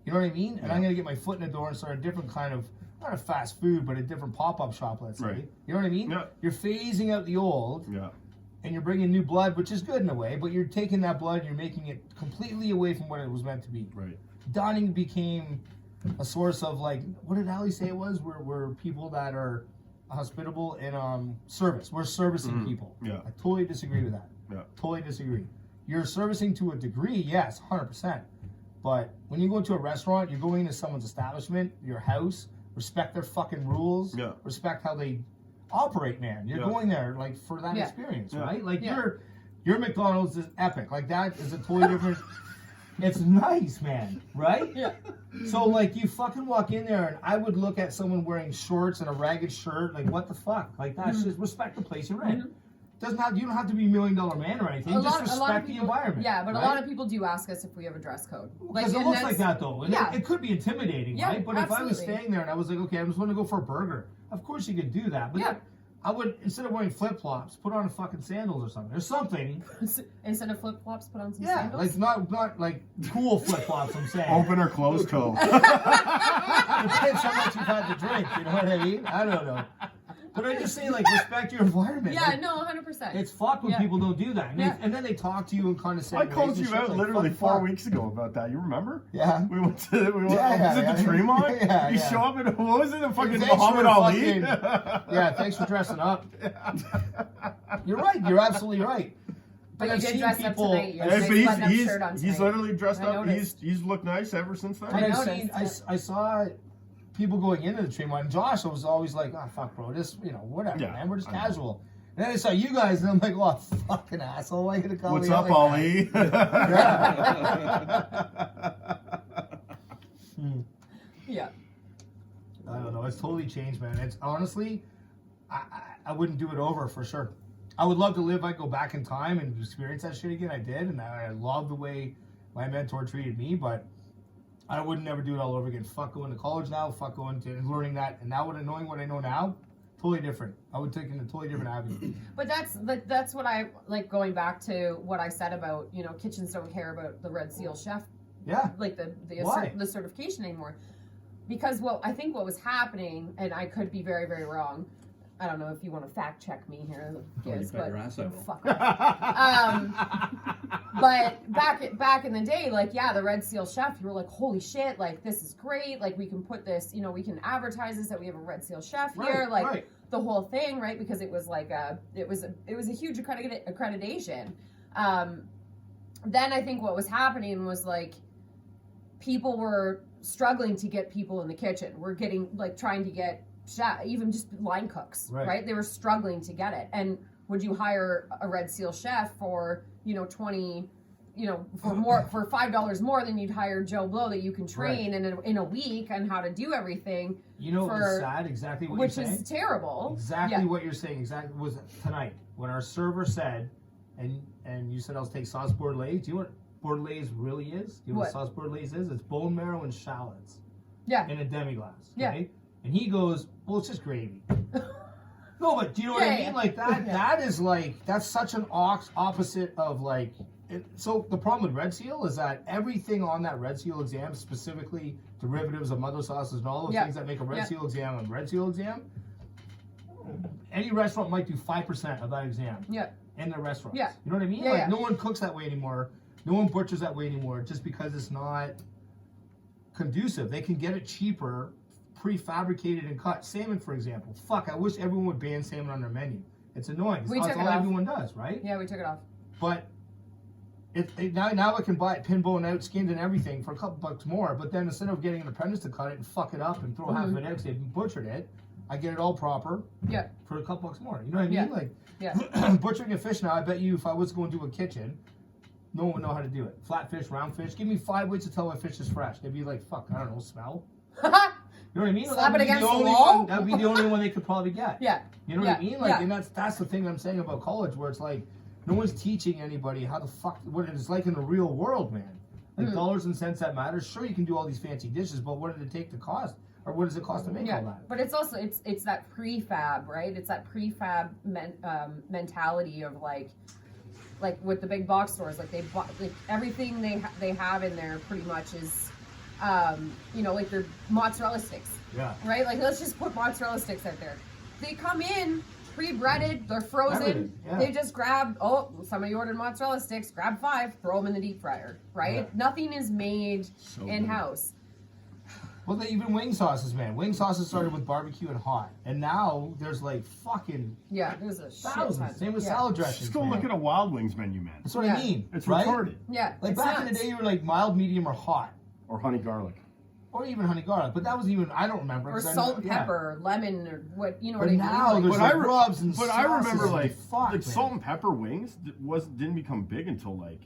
You know what I mean? And I'm going to get my foot in the door and start a different kind of, not a fast food, but a different pop-up shop, let's say. Right. You know what I mean? Yeah. You're phasing out the old. Yeah. And you're bringing new blood, which is good in a way, but you're taking that blood and you're making it completely away from what it was meant to be. Right. Dining became a source of, like, what did Ali say it was? We're people that are hospitable and service. We're servicing people. Yeah. I totally disagree with that. Yeah. Totally disagree. You're servicing to a degree, yes, 100%. But when you go to a restaurant, you're going into someone's establishment, your house, respect their fucking rules, respect how they operate, man. You're going there like for that experience, right? Like your McDonald's is epic. Like that is a totally different. It's nice, man, right? Yeah. So like you fucking walk in there, and I would look at someone wearing shorts and a ragged shirt, like what the fuck? Like that's just respect the place you're in. Doesn't have, you don't have to be $1 million man or anything. Just respect the environment. Yeah, but a lot of people do ask us if we have a dress code. Because it looks like that though. And it could be intimidating, right? But if I was staying there and I was like, okay, I'm just going to go for a burger, of course you could do that. But I would, instead of wearing flip-flops, put on a fucking sandals or something. Or something. Instead of flip-flops, put on some sandals? Like not like cool flip-flops, I'm saying. Open or close toe. Depends how much you've had to drink, you know what I mean? I don't know. But I just say, like, respect your environment. Yeah, like, no, 100%. It's fucked when people don't do that. And then they talk to you and kind of say, I called you out like, literally 4 weeks ago about that. You remember? Yeah. We went to the Tremont. You show up in, what was it, a fucking Muhammad Ali? Yeah, thanks for dressing up. You're right. You're absolutely right. But you did dress up tonight. He's literally dressed up. He's looked nice ever since then. I saw people going into the Tremont, and Josh was always like, oh, fuck, bro, just, you know, whatever, man, we're just casual. And then I saw you guys, and I'm like, oh, fucking asshole, why are you going to call What's me up, like Ali? Yeah. I don't know, it's totally changed, man. It's honestly, I wouldn't do it over for sure. I would love to live, I'd go back in time and experience that shit again. I did, and I love the way my mentor treated me, but I would never do it all over again. Fuck going to college now. Fuck going to learning that. And now knowing what I know now, totally different. I would take it in a totally different avenue. But that's what I like, going back to what I said about, you know, kitchens don't care about the Red Seal chef. Yeah. Like the certification anymore. Because I think what was happening, and I could be very, very wrong. I don't know if you want to fact check me here, kids, but fuck but back in the day, like, the Red Seal chef, you were like, holy shit, like, this is great, like, we can put this, you know, we can advertise this, that we have a Red Seal chef here, like, the whole thing, right? Because it was like it was a huge accreditation. Then I think what was happening was, like, people were struggling to get people in the kitchen. We're getting, like, trying to get chef, even just line cooks, right? They were struggling to get it. And would you hire a Red Seal chef for, you know, for $5 more than you'd hire Joe Blow that you can train in a week on how to do everything? You know, what's sad? Exactly what you're saying. Which is terrible. Exactly what you're saying. Exactly was tonight when our server said, and you said I'll take sauce bordelaise. Do you know what bordelaise really is? Do you know what sauce bordelaise is? It's bone marrow and shallots. Yeah. In a demi-glace. Okay? And he goes, well, it's just gravy. No, but do you know what I Yeah, mean? Like that. Yeah. That is like that's such an opposite of like. So the problem with Red Seal is that everything on that Red Seal exam, specifically derivatives of mother sauces and all those things that make a Red Seal exam a Red Seal exam, any restaurant might do 5% of that exam. Yeah. In their restaurants. Yeah. You know what I mean? Yeah, Like yeah. no one cooks that way anymore. No one butchers that way anymore just because it's not conducive. They can get it cheaper, prefabricated and cut. Salmon, for example. Fuck, I wish everyone would ban salmon on their menu. It's annoying. We That's took all it off. everyone does, right? Yeah, we took it off. But now I can buy it pinbone out, skinned and everything for a couple bucks more. But then instead of getting an apprentice to cut it and fuck it up and throw half of it out because they've butchered it, I get it all proper Yeah. for a couple bucks more. You know what I mean? Yeah. Like Yeah. butchering a fish now, I bet you if I was going to a kitchen, no one would know how to do it. Flat fish, round fish. Give me 5 ways to tell my fish is fresh. They'd be like, fuck, I don't know, smell. You know what I mean? Slap That would it be against the only wall? one- That would be the only one they could probably get. Yeah. You know what I mean? Like, Yeah. and that's the thing I'm saying about college, where it's like, no one's teaching anybody how the fuck what it's like in the real world, man. Like dollars and cents that matters. Sure, you can do all these fancy dishes, but what did it take to cost, or what does it cost to make all that? But it's also it's that prefab, right? It's that prefab mentality of like with the big box stores, like like everything they have in there pretty much is, you know, like their mozzarella sticks, Yeah. right? Like let's just put mozzarella sticks out there. They come in pre-breaded, they're frozen. Everything, yeah. They just grab, somebody ordered mozzarella sticks, grab 5, throw them in the deep fryer, right? Yeah. Nothing is made So in-house. Well, even wing sauces, man. Wing sauces started with barbecue and hot, and now there's like fucking Yeah, there's a shit ton. thousands. Same with Yeah. salad dressings. Just go man. look at a Wild Wings menu, man. That's what Yeah. I mean. It's right? retarded. Yeah, Like it's back in the nuts. day, you were like mild, medium, or hot, Or honey garlic. or even honey garlic. But that was even I don't remember. Or 'cause I salt know- and yeah. pepper, lemon, or what, you know But what I mean? now Like, there's But like I re- rubs and But I remember sauces like and fuck, man. salt and pepper wings didn't become big until like,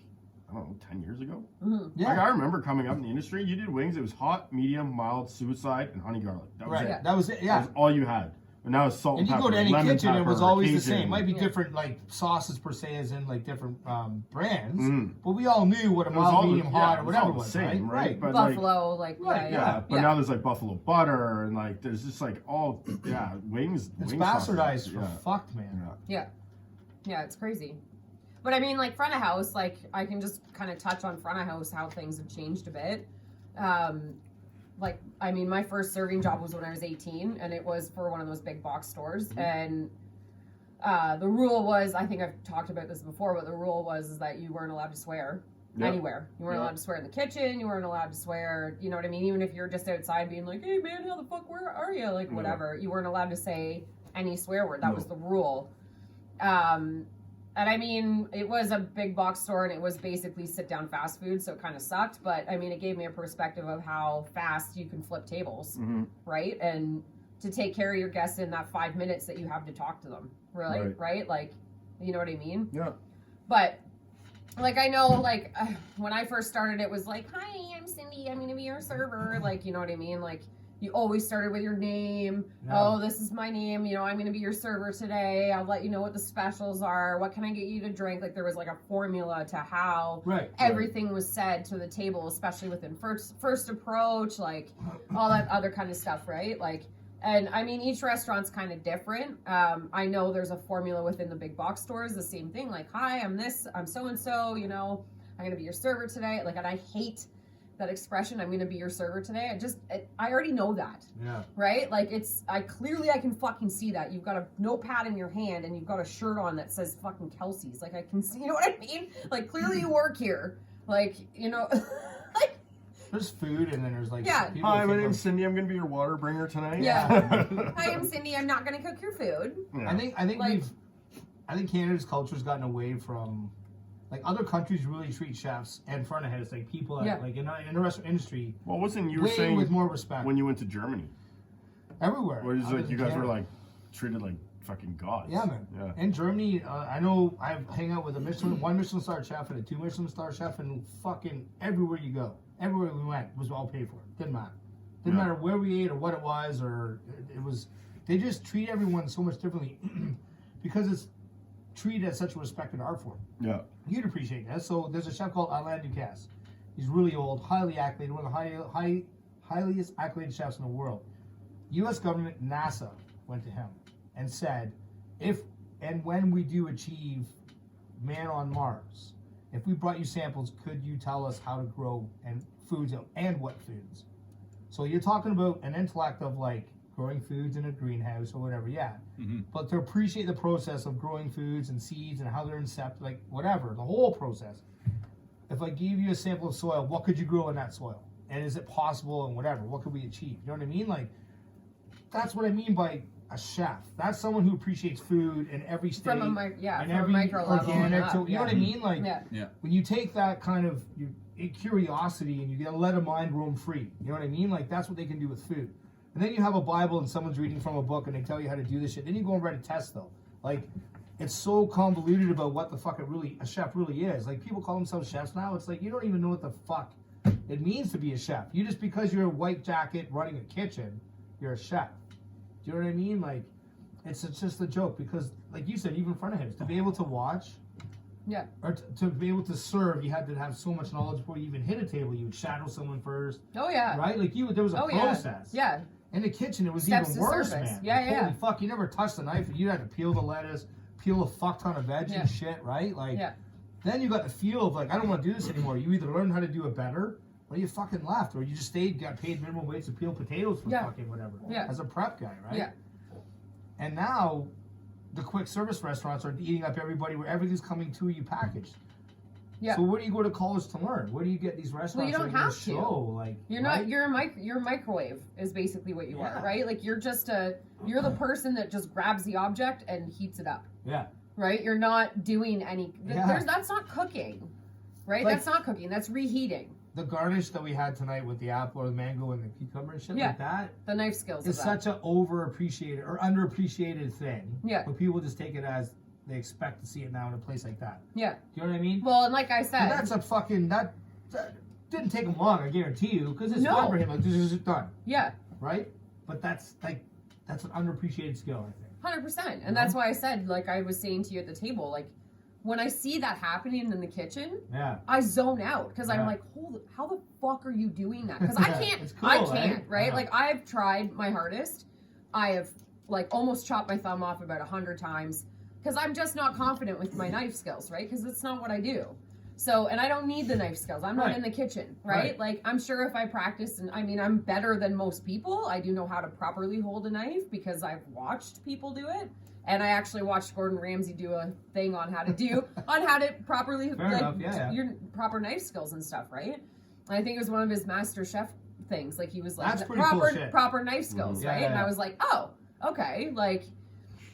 I don't know, 10 years ago. Yeah. Like I remember coming up in the industry, you did wings, it was hot, medium, mild, suicide, and honey garlic. That was Right. it. Yeah. That was it. That Yeah. was all you had. But now it's salt And and you pepper, go to any lemon kitchen, it was pepper, always the Cajun. same. Might be Yeah. different, like sauces per se, as in like different brands. Mm. But we all knew what a It was all mild, the- medium, yeah, hot, it or was whatever all it the was, same, right? right? But like, Buffalo, like, Right, yeah, but now there's like buffalo butter and like there's just like all wings. It's wing bastardized sauces, for yeah. fucked, man. Yeah. Yeah, it's crazy. But I mean, like front of house, like I can just kind of touch on front of house how things have changed a bit. Like, I mean, my first serving job was when I was 18, and it was for one of those big box stores. And the rule was, I think I've talked about this before, but the rule was is that you weren't allowed to swear Yep. anywhere. You weren't Yep. allowed to swear in the kitchen. You weren't allowed to swear, you know what I mean? Even if you're just outside being like, hey man, how the fuck, where are you? Like, whatever. You weren't allowed to say any swear word. That No. was the rule. And I mean, it was a big box store and it was basically sit down fast food, so it kind of sucked. But I mean, it gave me a perspective of how fast you can flip tables, Mhm. right? And to take care of your guests in that 5 minutes that you have to talk to them, really, right? Like, you know what I mean? Yeah. But like, I know, like when I first started, it was like, hi, I'm Cindy, I'm gonna be your server. Like, you know what I mean? Like, you always started with your name. Yeah. Oh, this is my name. You know, I'm going to be your server today. I'll let you know what the specials are. What can I get you to drink? Like, there was like a formula to how everything was said to the table, especially within first approach, like all that other kind of stuff, right? Like, and I mean, each restaurant's kind of different. I know there's a formula within the big box stores, the same thing. Like, hi, I'm so-and-so, you know, I'm going to be your server today. Like, and I hate that expression, I'm gonna be your server today. I already know that. Yeah. Right? Like I can fucking see that. You've got a notepad in your hand and you've got a shirt on that says fucking Kelsey's. Like I can see, you know what I mean? Like clearly you work here. Like, you know, like there's food and then there's like people Hi, my think name's of- Cindy. I'm gonna be your water bringer tonight. Yeah. Hi, I'm Cindy. I'm not gonna cook your food. Yeah. I think Like- I think Canada's culture's gotten away from like other countries really treat chefs and front of house like people that like in the restaurant industry Well, wasn't you way saying with more respect when you went to Germany? everywhere. Where it's other like you than guys were Canada. like treated like fucking gods. Yeah, man. Yeah. In Germany, I know I hang out with one Michelin star chef and a 2 Michelin star chef, and fucking everywhere you go, everywhere we went was all paid for. Didn't matter. Didn't matter where we ate or what it was, or it was. They just treat everyone so much differently because it's treated as such a respected art form. Yeah. You'd appreciate that. So there's a chef called Alain Ducasse. He's really old, highly acclamated, one of the highest acclamated chefs in the world. U.S. government, NASA, went to him and said, if and when we do achieve man on Mars, if we brought you samples, could you tell us how to grow and foods and what foods? So you're talking about an intellect of like growing foods in a greenhouse or whatever, yeah. But to appreciate the process of growing foods and seeds and how they're incept, like whatever, the whole process. If I gave you a sample of soil, what could you grow in that soil? And is it possible and whatever? What could we achieve? You know what I mean? Like, that's what I mean by a chef. That's someone who appreciates food in every state. From a and from every a micro level. organic. Up, So, you know what I mean? Like, Yeah. when you take that kind of curiosity and you gotta let a mind roam free. You know what I mean? Like, that's what they can do with food. And then you have a Bible and someone's reading from a book and they tell you how to do this shit. Then you go and write a test though. Like, it's so convoluted about what the fuck a chef really is. Like, people call themselves chefs now. It's like, you don't even know what the fuck it means to be a chef. You just, because you're a white jacket running a kitchen, you're a chef. Do you know what I mean? Like, it's just a joke because, like you said, even in front of him, to be able to watch, Yeah. or to be able to serve, you had to have so much knowledge before you even hit a table. You would shadow someone first, Oh yeah. right? Like, there was a process. Yeah. In the kitchen, it was Steps even to worse, service. man. Yeah, Like, yeah. Holy fuck, you never touched the knife, and you had to peel the lettuce, peel a fuck ton of veg Yeah. and shit, right? Like, Yeah. then you got the feel of like, I don't want to do this anymore. You either learned how to do it better, or you fucking left, or you just stayed, got paid minimum wage to peel potatoes for Yeah. fucking whatever. Yeah. As a prep guy, right? Yeah. And now, the quick service restaurants are eating up everybody where everything's coming to you packaged. Yeah. So where do you go to college to learn? Where do you get these restaurants you don't that are gonna have to. show? Like, You're right? not. You're a microwave is basically what you Yeah. are, right? Like you're the person that just grabs the object and heats it up, Yeah. right? You're not doing any. Yeah. That's not cooking, right? Like- That's not cooking. That's reheating. The garnish that we had tonight with the apple or the mango and the cucumber and shit Yeah. like that The knife skills. is of that. such an overappreciated or underappreciated thing. Yeah. But people just take it as they expect to see it now in a place like that. Yeah. Do you know what I mean? Well, and like I And said, that's a fucking that didn't take him long, I guarantee you, because it's No. fun for him. Like, this is done, yeah, right? But that's an underappreciated skill, I think. 100%. And that's why I said, like I was saying to you at the table, like when I see that happening in the kitchen, Yeah. I zone out because I'm Yeah. like, how the fuck are you doing that? Because I can't, It's cool, I can't, right? right? Yeah. Like I've tried my hardest. I have like almost chopped my thumb off about 100 times because I'm just not confident with my knife skills, right? Because it's not what I do. So, and I don't need the knife skills. I'm not Right. in the kitchen, right? Right. Like I'm sure if I practice, and I mean, I'm better than most people. I do know how to properly hold a knife because I've watched people do it. And I actually watched Gordon Ramsay do a thing on how to properly Fair enough, yeah. your proper knife skills and stuff, right? And I think it was one of his Master Chef things. Like he was like That's pretty cool shit. proper knife skills, Yeah, right? yeah, And I yeah. was like, oh, okay, like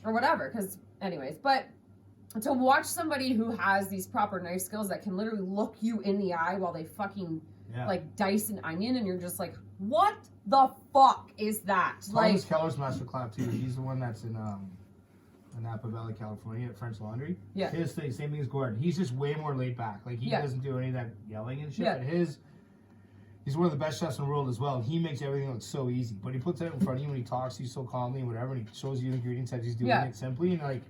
or whatever. Because anyways, but to watch somebody who has these proper knife skills that can literally look you in the eye while they fucking Yeah. like dice an onion, and you're just like, what the fuck is that? Thomas Keller's master class too. He's the one that's in Napa Valley, California, at French Laundry. Yeah. His thing, same thing as Gordon. He's just way more laid back. Like he Yeah. doesn't do any of that yelling and shit. Yeah. But he's one of the best chefs in the world as well. And he makes everything look so easy. But he puts it in front of you when he talks to you so calmly and whatever. And he shows you the ingredients as he's doing Yeah. it simply. And like,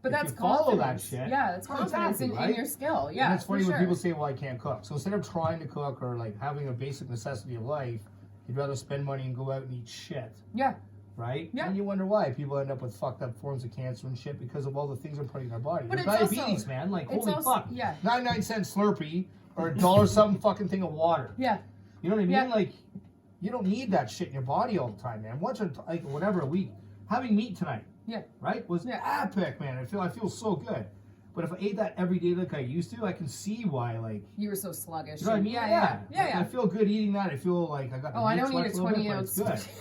But if that's you follow that confidence. shit, Yeah, that's well, confidence exactly, in right? your skill. Yeah, and it's funny for when sure. people say, "Well, I can't cook." So instead of trying to cook or like having a basic necessity of life, you'd rather spend money and go out and eat shit. Yeah. Right? Yeah. And you wonder why people end up with fucked up forms of cancer and shit because of all the things they're putting in their body. But There's it's diabetes, also- man. Like, it's holy also- fuck. yeah. 99-cent Slurpee or $1 something fucking thing of water. Yeah. You know what I mean? Yeah. Like, you don't need that shit in your body all the time, man. Once or like whatever a week. Having meat tonight, Yeah. right, was Yeah. epic, man. I feel so good. But if I ate that every day like I used to, I can see why, like, You were so sluggish. you know what I mean? Yeah. Like, I feel good eating that. I feel like I got the Oh, I meat don't need a sweats little bit, 20 but it's ounce. good.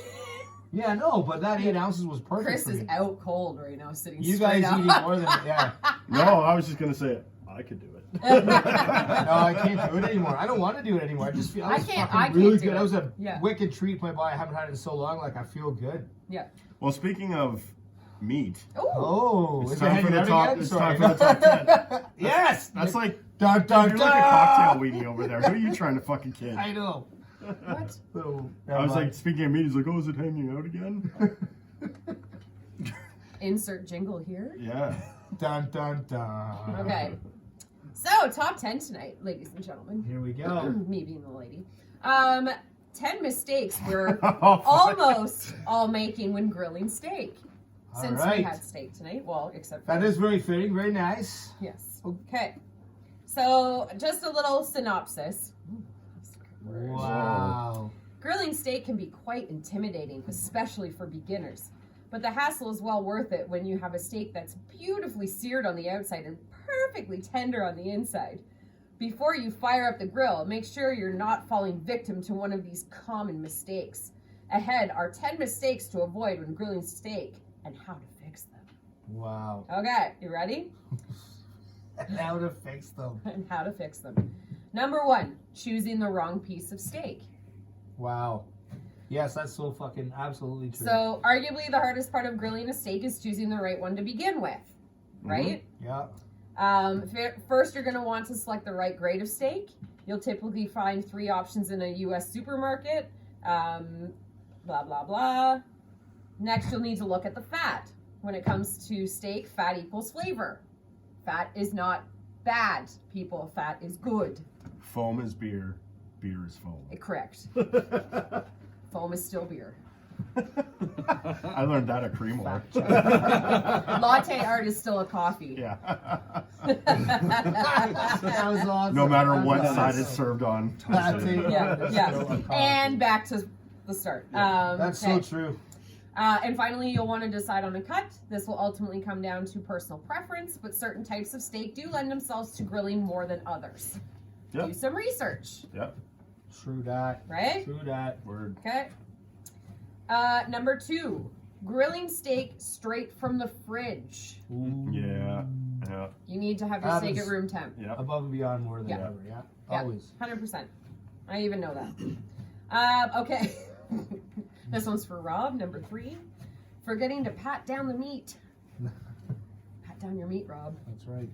Yeah, no, but that 8 ounces was perfect Chris for is me. out cold right now, sitting You straight guys up. eating more than yeah. No, I was just gonna say I could do it. No, I can't do it anymore. I don't want to do it anymore. I just feel I was can't- fucking I can't really do good. it. That was a Yeah. wicked treat for my body. I haven't had it in so long. Like I feel good. Yeah. Well, speaking of meat, Oh. Oh, it's is time it for the hanging top. out It's again? time for the top 10. Yes, That's like dun dun you're dun. like a cocktail weenie over there. Who are you trying to fucking kid? I know. What? So, I was like, speaking of meat, he's like, oh, is it hanging out again? Insert jingle here. Yeah. dun dun dun. Okay. So, top 10 tonight, ladies and gentlemen. Here we go. Me being the lady. 10 mistakes we're Oh, fuck. almost all making when grilling steak. since right. we had steak tonight. Well, except for That is very fitting, very nice. yes. Okay. So just a little synopsis. Wow. Grilling steak can be quite intimidating, especially for beginners. But the hassle is well worth it when you have a steak that's beautifully seared on the outside and perfectly tender on the inside. Before you fire up the grill, make sure you're not falling victim to one of these common mistakes. Ahead are 10 mistakes to avoid when grilling steak and how to fix them. Wow. Okay, you ready? How to fix them. And how to fix them. Number 1, choosing the wrong piece of steak. Wow. Yes, that's so fucking absolutely true. So, arguably, the hardest part of grilling a steak is choosing the right one to begin with, right? Yeah. First, you're going to want to select the right grade of steak. You'll typically find 3 options in a U.S. supermarket. Blah, blah, blah. Next, you'll need to look at the fat. When it comes to steak, fat equals flavor. Fat is not bad, people. Fat is good. Foam is beer. Beer is foam. Correct. Foam is still beer. I learned that at Creamore. Latte art is still a coffee. Yeah. That was awesome. No matter That was what awesome. side it's served on. Yeah. And back to the start. That's okay. so true. And finally, you'll want to decide on a cut. This will ultimately come down to personal preference, but certain types of steak do lend themselves to grilling more than others. Yep. Do some research, Yep. True that. right? True that. Word. Okay. Number 2, grilling steak straight from the fridge. Ooh. Yeah. Yeah. You need to have your steak at room temp. Yep. Above and beyond more than Yeah. ever, yeah? Yeah. Always. 100%. I even know that. Okay. This one's for Rob. Number 3, forgetting to pat down the meat. Pat down your meat, Rob. That's right.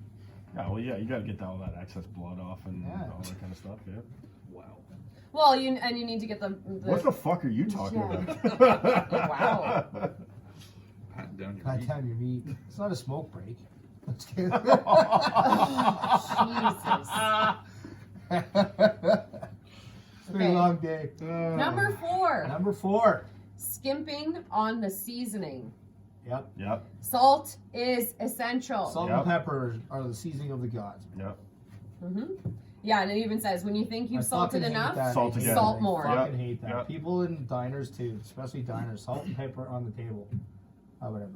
Yeah, well, yeah, you got to get all that excess blood off and Yeah. all that kind of stuff, yeah. Wow. Well, you need to get the What the fuck are you talking Yeah. about? Wow. Patting down your Pat meat. down your meat. It's not a smoke break. Let's get It's been Okay. a long day. Number 4, Number 4. skimping on the seasoning. Yep. Yep. Salt is essential. Salt Yep. and pepper are the seasoning of the gods. Yep. Yeah, and it even says when you think you've I salted fucking hate enough, that. Salt I hate again. that. Salt more. I fucking Yep. hate that. Yep. People in diners too, especially diners, salt and pepper on the table. Whatever.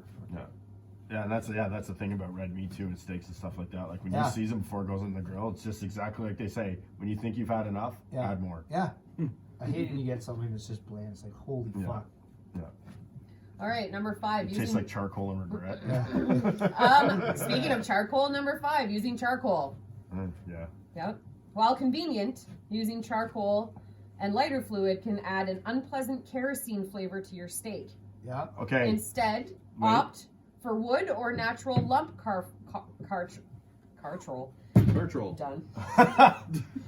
Yeah, and that's the thing about red meat too, and steaks and stuff like that. Like when Yeah. you season before it goes in the grill, it's just exactly like they say. When you think you've had enough, Yeah. add more. Yeah. I hate when you get something that's just bland. It's like, holy Yeah. fuck. All right, number 5. It tastes like charcoal and regret. Yeah. Speaking of charcoal, number 5, using charcoal. Yeah. Yep. While convenient, using charcoal and lighter fluid can add an unpleasant kerosene flavor to your steak. Yeah. Okay. Instead, Wait. opt for wood or natural lump cartrol. Virtual. Done.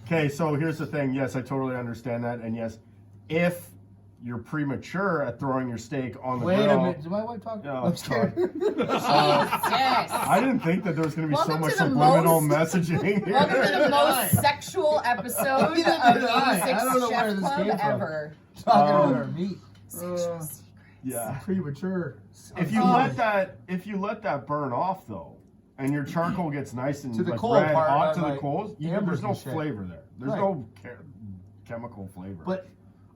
Okay, so here's the thing. Yes, I totally understand that, and yes, if you're premature at throwing your steak on the Wait grill. a minute. Did my wife talk? Oh, I'm scared. Yes. I didn't think that there was going to be so Welcome much to the subliminal most- messaging here. Welcome to the most sexual episode of Neither the did I. 86 I don't know where Chef this Club came from. ever. Talking about our meat. Sexual secrets. Yeah. Premature. If you let that burn off though, and your charcoal gets nice and To the like coal red part, hot to the like coals, ambers there's no and shit. flavor there. There's Right. no chemical flavor. But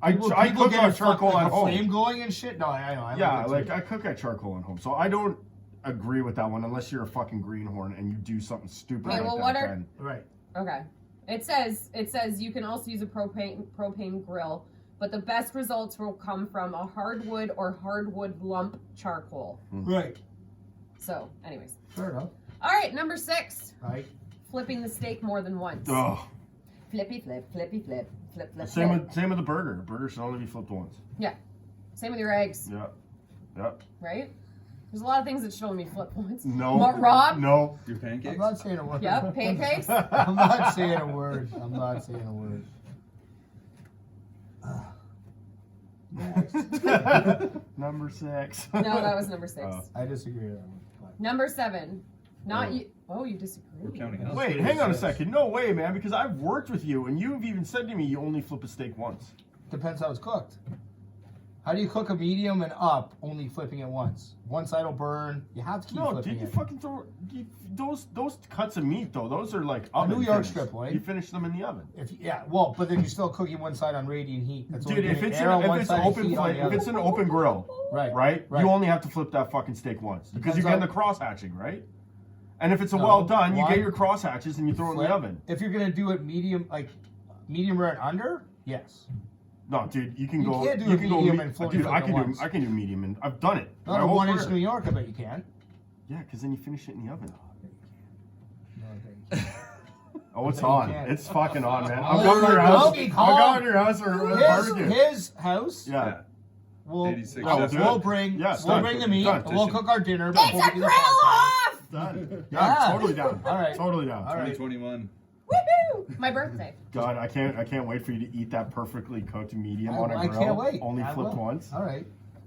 I people cook get on a charcoal fucking at home. flame going and shit. No, I know. I Yeah, love it like too. I cook at charcoal at home, so I don't agree with that one unless you're a fucking greenhorn and you do something stupid Okay, like well, that. what are- then- Right. Okay. It says you can also use a propane grill, but the best results will come from a hardwood or hardwood lump charcoal. Right. So, anyways. Fair enough. All right, number 6. Right. Flipping the steak more than once. Ugh. Flippy flip, flippy flip, flip flip. Same flip. with the burger. Burger should only be flipped once. Same with your eggs, Yeah. Yeah. right? There's a lot of things that should only be flipped once. No. Rob? No. Your pancakes? I'm not saying a word. Yep, pancakes. I'm not saying a word. I'm not saying a word. Number 6. No, that was number 6. Oh. I disagree with that one. But Number 7. Not Oh. you. Oh, you disagree. We're counting us. Wait, hang on a second. No way, man, because I've worked with you and you've even said to me you only flip a steak once. depends how it's cooked. How do you cook a medium and up, only flipping it once? One side will burn. You have to keep No, flipping dude, you it. fucking throw those cuts of meat though. Those are like oven New York finished. strip, boy. You finish them in the oven. But then you're still cooking one side on radiant heat. That's Dude, only if giving it's air on one if it's side and open heat on flame, the if other. it's an open grill, Right. you only have to flip that fucking steak once because you Depends get the on- cross hatching, right? And if it's a No, well done, you why? get your cross hatches and you throw it in Flip. the oven. If you're gonna do it medium rare and under, yes. No, dude, you can You go. can't do you a can go. medium and fully Dude, flip I it can once. do. I can do medium, and I've done it. Not my a whole 1 inch career. New York, I bet you can. Yeah, because then you finish it in the oven. No, I bet you can't. Oh, it's bet you on. can. It's fucking on, man. Oh, I'm going to your don't house. be I'm calm. going to your house for a barbecue. His house. Yeah. We'll 86 we'll do we'll it. bring Yeah, it's we'll done. bring the meat. Done. And we'll cook our dinner. It's before we a do grill the podcast. off! Done. Yeah. Yeah, totally down. All right. Totally down. All right. 2021. Woohoo! My birthday. God, I can't wait for you to eat that perfectly cooked medium on a I grill. can't wait. Only I flipped will. once. All right.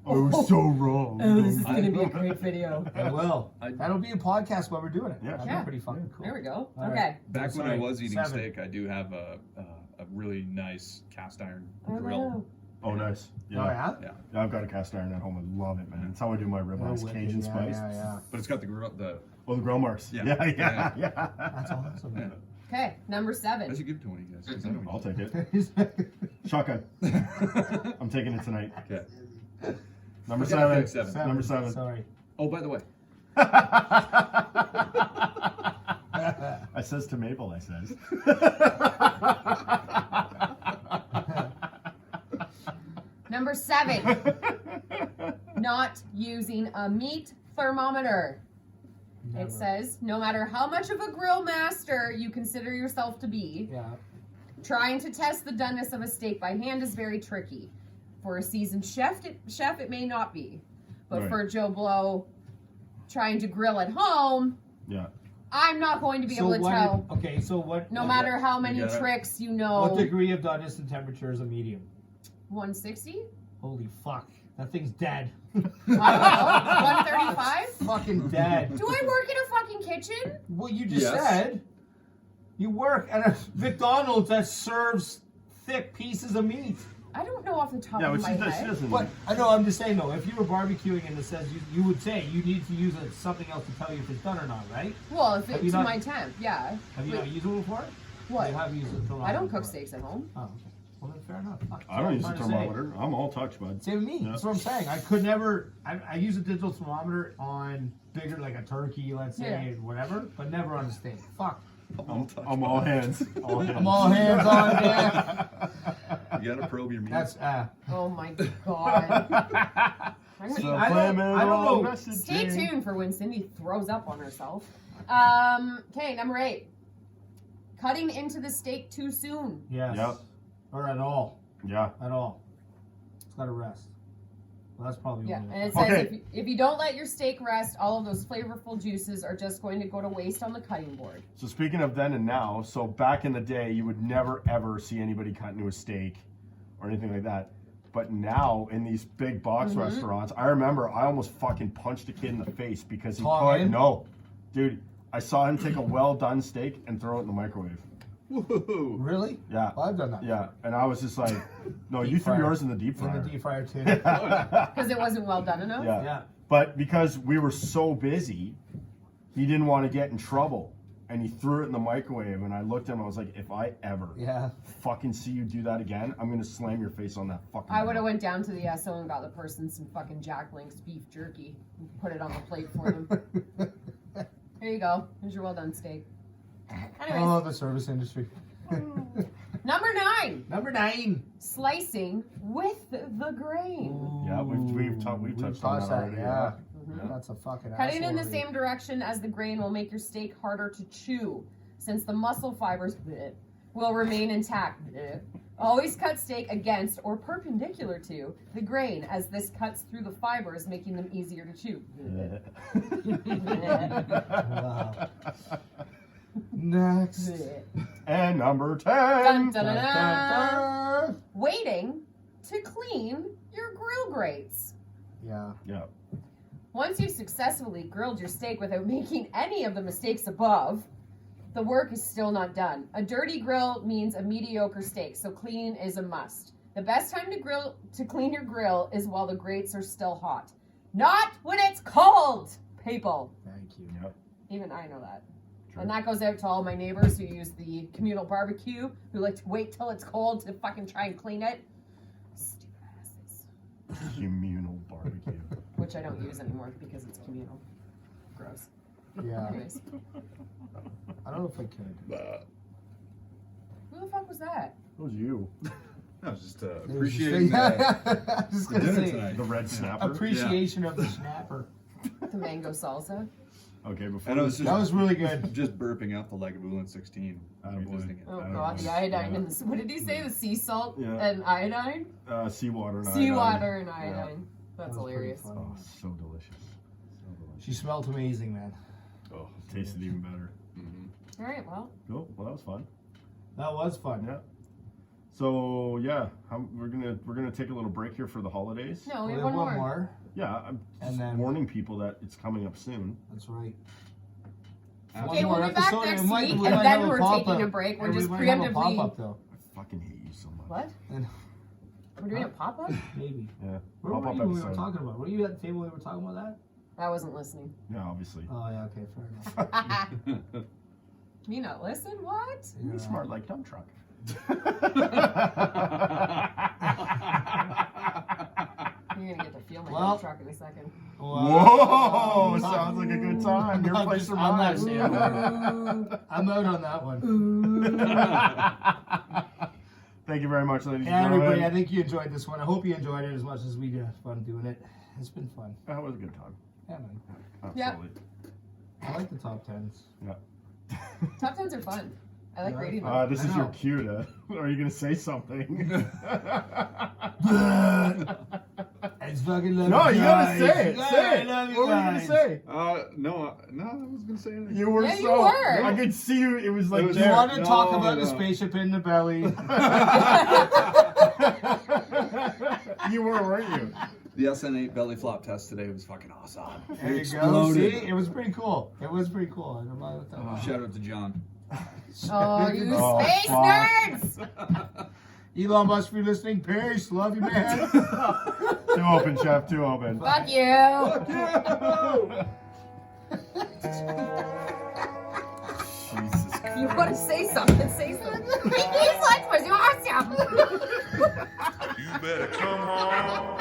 Oh, so wrong. Oh, this is gonna be a great video. I will. I- That'll be a podcast while we're doing it. Yeah. That'll Yeah. be pretty fucking cool. There we go. All Okay. right. Back when I Sorry, was eating 7. steak, I do have a really nice cast iron Oh, grill. no. Oh, nice. Oh, Yeah. yeah? Yeah, I've got a cast iron at home. I love it, man. It's how I do my ribeyes, wicked. Cajun Yeah, spice. Yeah. But it's got the grill. Oh, the grill marks. Yeah. Yeah. That's awesome. Yeah. Okay, number I 7. should give it to one of you guys. 'cause I don't I'll eat take it. Shotgun. I'm taking it tonight. Okay. Number Okay, 7. pick 7. Number 7. Sorry. Oh, by the way, I says to Mabel, I says. Number 7. Not using a meat thermometer. Never. It says, no matter how much of a grill master you consider yourself to be, Yeah. trying to test the doneness of a steak by hand is very tricky. For a seasoned chef, it may not be. But Right. for Joe Blow, trying to grill at home, Yeah. I'm not going to be able to tell. Okay, so what? No matter how many got it. tricks you What know. degree of doneness and temperature is a medium? 160? Holy fuck. That thing's dead. I don't know. 135? Fucking dead. Do I work in a fucking kitchen? Well, you just Yes. said you work at a McDonald's that serves thick pieces of meat. I don't know off the top Yeah, of but my she head. doesn't. But I know, I'm just saying though, if you were barbecuing and it says you would say you need to use something else to tell you if it's done or not, right? Well, if Have it's you to not- my temp, yeah. Have you Wait, not used one before? what? You have used a thermometer I don't cook before. steaks at home. Oh, okay. Well then, fair enough. Fuck, I don't use a that's what I'm trying to say. thermometer. I'm all touch, bud. Same with me. Yeah. That's what I'm saying. I could never. I use a digital thermometer on bigger, like a turkey, let's say, Yeah. and whatever, but never on a steak. Fuck. I'm all hands. All hands. I'm all hands on deck. you gotta probe your meat. That's Oh my god. I'm So gonna- I don't know. messaging. Stay tuned for when Cindy throws up on herself. Okay, number 8. Cutting into the steak too soon. yes. Yep. Or at all. Yeah. At all. It's got to rest. Well, that's probably Yeah, one of and it the- says Okay. if you don't let your steak rest, all of those flavorful juices are just going to go to waste on the cutting board. So speaking of then and now, so back in the day, you would never ever see anybody cut into a steak or anything like that. But now in these big box Mm-hmm. restaurants, I remember I almost fucking punched a kid in the face because he Tong put in? no, dude. I saw him take a well done steak and throw it in the microwave. Woohoo. Really? Yeah. Well, I've done that. Yeah, and I was just like, no, Deep you threw fryer. yours in the deep fryer. In the deep fryer too. Because it wasn't well done enough? Yeah. Yeah. But because we were so busy, he didn't want to get in trouble. And he threw it in the microwave. And I looked at him, I was like, if I ever Yeah. fucking see you do that again, I'm going to slam your face on that fucking I would have grill." went down to the Esso and got the person some fucking Jack Link's beef jerky and put it on the plate for them. Here you go. Here's your well done steak. Anyways, Oh, the service industry. number 9. Number 9. Slicing with the grain. Yeah, we've touched on that already, Yeah. Yeah. That's a fucking Cutting in the asshole. same direction as the grain will make your steak harder to chew, since the muscle fibers will remain intact. Always cut steak against or perpendicular to the grain, as this cuts through the fibers, making them easier to chew. Wow. Next. And number 10. Dun, dun, dun, Dun, dun. dun, dun. Waiting to clean your grill grates. Yeah. Yeah. Once you've successfully grilled your steak without making any of the mistakes above, the work is still not done. A dirty grill means a mediocre steak, so cleaning is a must. The best time to clean your grill is while the grates are still hot. Not when it's cold, people. Thank you. Yep. Even I know that. True. And that goes out to all my neighbors who use the communal barbecue, who like to wait till it's cold to fucking try and clean it. Stupid asses. Communal barbecue. Which I don't use anymore because it's communal. Gross. Yeah. Anyways. I don't know if I could. Who the fuck was that? It was you. I was just It was appreciating just- the, I was just the gonna dinner say, tonight. The red snapper. appreciation of the snapper. The mango salsa. Okay, before And I was That was really good. just burping out the Lagavulin 16. Attaboy. Revisiting it. Oh I god, know. the iodine Yeah. and the, what did he say? The sea salt Yeah. and iodine? seawater and Seawater and Yeah. iodine. That's That was pretty hilarious. funny. Oh, so delicious. So delicious. She smelled amazing, man. Oh, tasted even better. Mhm. Alright, well. Cool. Well, that was fun. That was fun. Yeah. So yeah, we're gonna take a little break here for the holidays. No, we We have have one one more. more. Yeah, I'm And just then- warning people that it's coming up soon. That's right. Okay, One we'll more be back episode, next we might- week, we and might then have we're pop-up. taking a break. We're And we just might have a preemptively. pop-up, though. I fucking hate you so much. What? And- We're doing a pop up? Maybe. Yeah. Where Pop-up were you when we were episode. talking about? Were you at the table when we were talking about that? I wasn't listening. Yeah, obviously. Oh, yeah, okay, fair enough. Me not listen? What? You're Yeah. smart like dump truck. You're gonna get to feel my Well- dump truck in a second. Whoa! Sounds like a good time. Your I'm place or not mine? saying a word. I'm out on that one. Thank you very much, ladies Yeah, and everybody, I gentlemen. think you enjoyed this one. I hope you enjoyed it as much as we had fun doing it. It's been fun. That was a good time. Yeah, man. Absolutely. I like the top tens. Top 10s are fun. I like Yeah. reading them. This I is your know. cue to. Are you gonna say something? It's fucking love No, you gotta guys. say it. Yeah, Say I it. love What you were you gonna guys. say? No, I was gonna say anything. You were Yeah, so. you were. I could see you. It was like It was- You there. wanted to talk No, about the no. spaceship in the belly. You were, weren't you? The SN8 belly flop test today was fucking awesome. There you go. Exploded. See, it was pretty cool. It was pretty cool. I'm not with that. Shout out to John. Oh, you Oh, space fuck. nerds! Elon Musk, if you're listening, peace. Love you, man. Too open, chef. Too open. Fuck you! Jesus Christ. You want to say something? Say something. He's like, was awesome! You better come on.